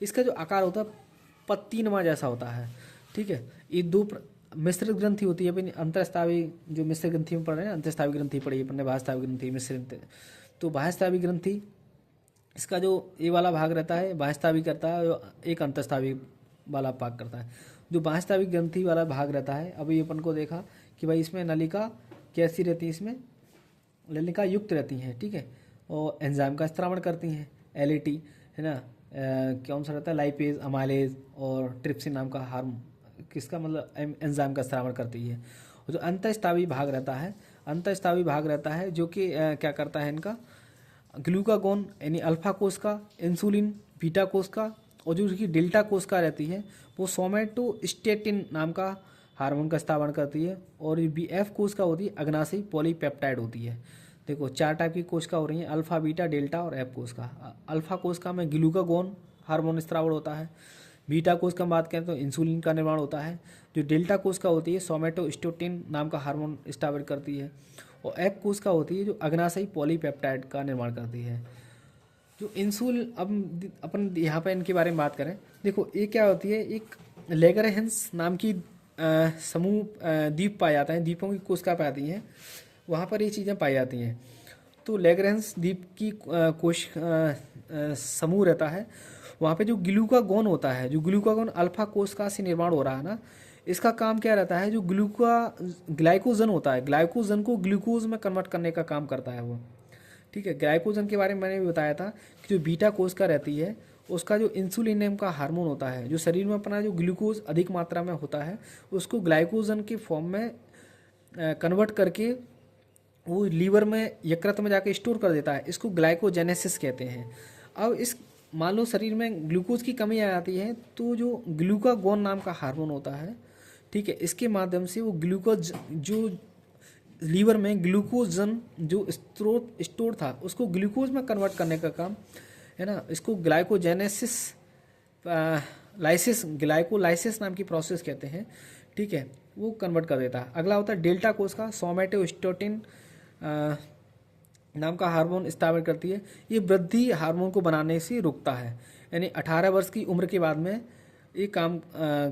इसका जो आकार होता है पत्तीनुमा जैसा होता है। ठीक है, ये दो मिश्र ग्रंथि होती है। अपनी अंतःस्रावी, जो मिश्र ग्रंथि में पढ़ रहे हैं, अंतःस्रावी ग्रंथि पढ़ी अपन ने, बाह्यस्रावी ग्रंथि, मिश्र ग्रंथि। तो बाह्यस्रावी ग्रंथि, इसका जो ये वाला भाग रहता है बाह्यस्रावी करता है, एक अंतःस्रावी वाला भाग करता है। जो बाह्यस्रावी ग्रंथि वाला भाग रहता है, अभी अपन को देखा कि भाई इसमें नलिका कैसी रहती है, इसमें नलिका युक्त रहती हैं। ठीक है, और एंजाइम का स्त्रावण करती हैं, एलएटी है ना, कौन सा रहता है, लाइपेज, अमाइलेज और ट्रिप्सिन नाम का किसका मतलब एंजाइम का स्त्रावण करती है। और जो अंतःस्रावी भाग रहता है, अंतःस्रावी भाग रहता है जो कि क्या करता है, इनका ग्लूकागोन यानी अल्फा कोश का, इंसुलिन बीटा कोश का, और जो उसकी डेल्टा कोश का रहती है वो सोमेटोस्टेटिन नाम का हार्मोन का स्त्रावण करती है। और बी एफ कोशिका होती है, अग्नाशयी पॉलीपेप्टाइड होती है। देखो, 4 टाइप की कोशिका हो रही हैं, अल्फा, बीटा, डेल्टा और एफ कोशिका। अल्फा कोशिका में ग्लूकागोन हार्मोन स्त्रावण होता है। बीटा कोशिका में बात करें तो इंसुलिन का निर्माण होता है। जो डेल्टा कोशिका होती है सोमेटोस्टेटिन नाम का हार्मोन स्त्रावित करती है। और एफ कोशिका होती है जो अग्नाशयी पॉलीपेप्टाइड का निर्माण करती है। जो इंसुलिन, अब अपन यहाँ पर इनके बारे में बात करें, देखो ये क्या होती है, एक लेगरहेंस नाम की समूह द्वीप पाए जाते हैं, द्वीपों की कोशिका पाई जाती हैं, वहाँ पर ये चीज़ें पाई जाती हैं। तो लेगरेंस द्वीप की कोश समूह रहता है, वहाँ पे जो ग्लूकागोन होता है, जो ग्लूकागोन अल्फा कोशिका से निर्माण हो रहा है ना, इसका काम क्या रहता है, जो ग्लाइकोजन होता है, ग्लाइकोजन को ग्लूकोज में कन्वर्ट करने का काम करता है वो। ठीक है, ग्लाइकोजन के बारे में मैंने भी बताया था कि जो बीटा कोशिका रहती है उसका जो इंसुलिन नाम का हार्मोन होता है, जो शरीर में अपना जो ग्लूकोज अधिक मात्रा में होता है उसको ग्लाइकोजन के फॉर्म में कन्वर्ट करके वो लीवर में, यकृत में जाके स्टोर कर देता है। इसको ग्लाइकोजेनेसिस कहते हैं। अब इस मान लो शरीर में ग्लूकोज की कमी आ जाती है तो जो ग्लूकागोन नाम का हार्मोन होता है, ठीक है, इसके माध्यम से वो ग्लूकोज जो लीवर में ग्लूकोजन जो स्टोर था उसको ग्लूकोज में कन्वर्ट करने का काम है ना, इसको ग्लाइकोजेनेसिस लाइसिस ग्लाइकोलाइसिस नाम की प्रोसेस कहते हैं, ठीक है, वो कन्वर्ट कर देता है। अगला होता है डेल्टा कोशिका सोमैटोस्टेटिन नाम का हार्मोन स्रावित करती है, ये वृद्धि हार्मोन को बनाने से रुकता है, यानी 18 वर्ष की उम्र के बाद में ये काम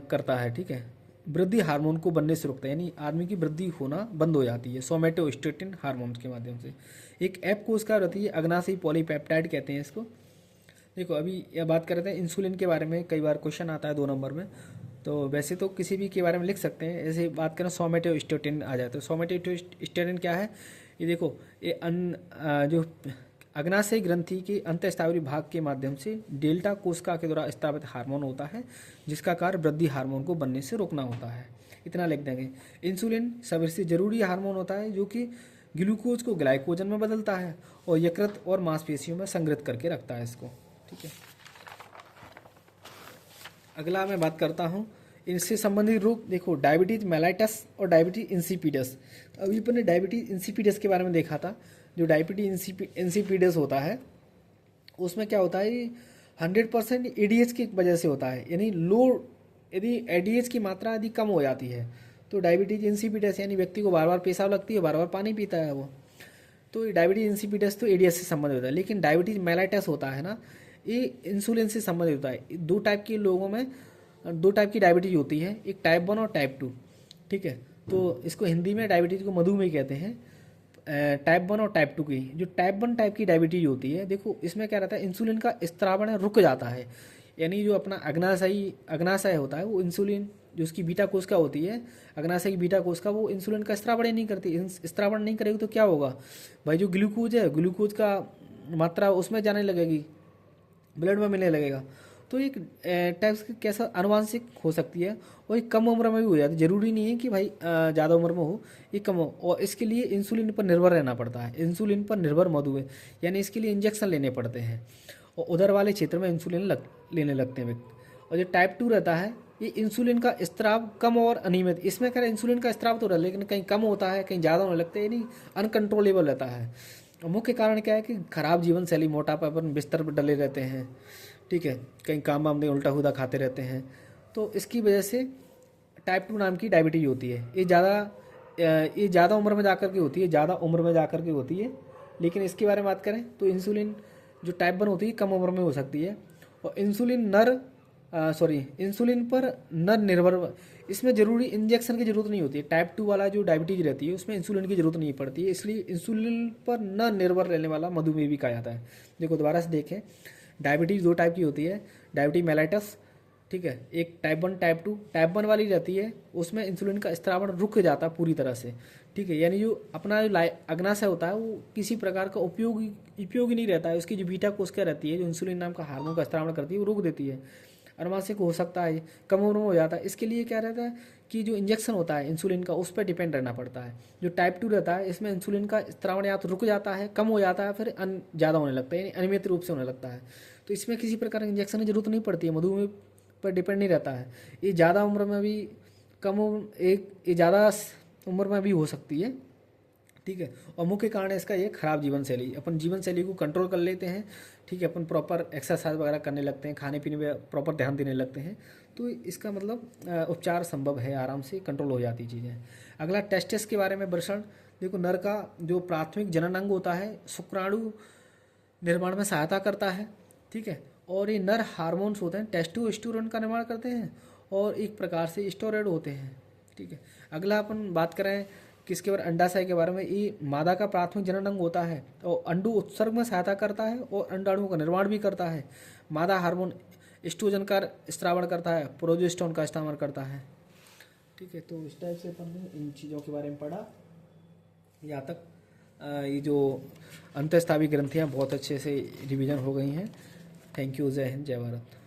करता है, ठीक है, वृद्धि हार्मोन को बनने से रोकता है, यानी आदमी की वृद्धि होना बंद हो जाती है सोमैटोस्टेटिन हार्मोन के माध्यम से। एक एप कोशिका रहती है अग्नाशयी पॉलीपेप्टाइड कहते हैं इसको। देखो अभी यह बात कर रहे थे इंसुलिन के बारे में, कई बार क्वेश्चन आता है 2 नंबर में, तो वैसे तो किसी भी के बारे में लिख सकते हैं, ऐसे बात करें सोमैटोस्टेटिन आ जाता है। सोमैटोस्टेटिन क्या है, ये देखो ये जो अग्नाशयी ग्रंथि के अंतःस्रावी भाग के माध्यम से डेल्टा कोशिका के द्वारा स्रावित हार्मोन होता है, जिसका कार्य वृद्धि हार्मोन को बनने से रोकना होता है। इतना लिख देंगे। इंसुलिन शरीर से जरूरी हार्मोन होता है जो कि ग्लूकोज को ग्लाइकोजन में बदलता है और यकृत और मांसपेशियों में संग्रहित करके रखता है इसको, ठीक है। अगला मैं बात करता हूँ इनसे संबंधित रोग। देखो डायबिटीज मेलाइटस और डायबिटीज इंसिपिडस। अभी अपन ने डायबिटीज इंसिपिडस के बारे में देखा था। जो डायबिटीज इंसिपिडस होता है उसमें क्या होता है, 100% एडीएच की वजह से होता है, यानी लो यदि एडीएच की मात्रा यदि कम हो जाती है तो डायबिटीज इंसिपिडस, यानी व्यक्ति को बार बार पेशाब लगती है, बार बार पानी पीता है वो, तो डायबिटीज इंसिपिडस तो एडीएच से संबंधित होता है। लेकिन डायबिटीज मेलाइटस होता है ना, ये इंसुलिन से संबंधित होता है। 2 टाइप के लोगों में 2 टाइप की डायबिटीज होती है, एक टाइप 1 और टाइप 2, ठीक है। तो इसको हिंदी में डायबिटीज को मधुमेह कहते हैं, टाइप 1 और टाइप 2 की। जो टाइप 1 टाइप की डायबिटीज होती है, देखो इसमें क्या रहता है, इंसुलिन का स्त्रावण रुक जाता है, यानी जो अपना अग्नाशय होता है वो इंसुलिन जो उसकी बीटा कोशिका होती है, अग्नाशय की बीटा कोशिका, वो इंसुलिन का स्त्रावण ही नहीं करती। स्त्रावण नहीं करेगी तो क्या होगा भाई, जो ग्लूकोज है, ग्लूकोज का मात्रा उसमें जाने लगेगी, ब्लड में मिलने लगेगा। तो एक टाइप्स की कैसा आनुवांशिक हो सकती है और ये कम उम्र में भी हो जाती है। जरूरी नहीं है कि भाई ज़्यादा उम्र में हो, ये कम हो, और इसके लिए इंसुलिन पर निर्भर रहना पड़ता है। इंसुलिन पर निर्भर मधुमेह, यानी इसके लिए इंजेक्शन लेने पड़ते हैं और उधर वाले क्षेत्र में इंसुलिन लेने लगते हैं व्यक्ति। और जो टाइप 2 रहता है, ये इंसुलिन का स्त्राव कम और अनियमित, इसमें क्या इंसुलिन का स्त्राव तो रहता है लेकिन कहीं कम होता है, कहीं ज़्यादा होने लगता है, यानी अनकंट्रोलेबल रहता है। और मुख्य कारण क्या है कि खराब जीवन शैली, मोटापा पर बिस्तर पर डले रहते हैं, ठीक है, कहीं काम वाम में उल्टा हुदा खाते रहते हैं, तो इसकी वजह से टाइप 2 नाम की डायबिटीज होती है। ये ज़्यादा उम्र में जाकर के होती है, ज़्यादा उम्र में जाकर के होती है। लेकिन इसके बारे में बात करें तो इंसुलिन जो टाइप 1 होती है कम उम्र में हो सकती है, और इंसुलिन पर नर निर्भर, इसमें जरूरी इंजेक्शन की जरूरत नहीं होती है। टाइप 2 वाला जो डायबिटीज रहती है उसमें इंसुलिन की जरूरत नहीं पड़ती है, इसलिए इंसुलिन पर न निर्भर रहने वाला मधुमेह भी कहा जाता है। देखो दोबारा से देखें, डायबिटीज़ 2 टाइप की होती है, डायबिटीज मेलाइटस, ठीक है, एक टाइप 1 टाइप 2। टाइप 1 वाली रहती है उसमें इंसुलिन का स्त्रावण रुक जाता है पूरी तरह से, ठीक है, यानी जो अपना जो अग्नाशय होता है वो किसी प्रकार का उपयोगी नहीं रहता है। उसकी जो बीटा कोशिका रहती है जो इंसुलिन नाम का हार्मोन का स्त्रावण करती है वो रोक देती है। अनुवांशिक हो सकता है, कम उम्र में हो जाता है। इसके लिए क्या रहता है कि जो इंजेक्शन होता है इंसुलिन का उस पर डिपेंड रहना पड़ता है। जो टाइप 2 रहता है इसमें इंसुलिन का स्त्रावण या तो रुक जाता है, कम हो जाता है, फिर ज़्यादा होने लगता है, यानी अनियमित रूप से होने लगता है। तो इसमें किसी प्रकार की इंजेक्शन की जरूरत नहीं पड़ती है, मधुमेह पर डिपेंड नहीं रहता है। ये ज़्यादा उम्र में भी ये ज़्यादा उम्र में भी हो सकती है, ठीक है। और मुख्य कारण है इसका ये खराब जीवन शैली। अपन जीवन शैली को कंट्रोल कर लेते हैं, ठीक है, अपन प्रॉपर एक्सरसाइज वगैरह करने लगते हैं, खाने पीने में प्रॉपर ध्यान देने लगते हैं, तो इसका मतलब उपचार संभव है, आराम से कंट्रोल हो जाती चीज़ें। अगला टेस्टिस के बारे में वर्षण। देखो नर का जो प्राथमिक जनन अंग होता है शुक्राणु निर्माण में सहायता करता है, ठीक है, और ये नर हार्मोन्स होते हैं टेस्टोस्टेरोन का निर्माण करते हैं और एक प्रकार से स्टेरॉयड होते हैं, ठीक है। अगला अपन बात करें किसके बारे, अंडाशय के बारे में। ये मादा का प्राथमिक जनन अंग होता है और अंडु उत्सर्ग में सहायता करता है और अंडाणुओं का निर्माण भी करता है। मादा हार्मोन एस्ट्रोजन का स्त्रावण करता है, प्रोजेस्टेरोन का स्त्रावण करता है, ठीक है। तो इस टाइप से अपन ने इन चीज़ों के बारे में पढ़ा। यहाँ तक ये जो अंतःस्रावी ग्रंथियाँ बहुत अच्छे से रिवीजन हो गई हैं। थैंक यू, जय हिंद, जय भारत।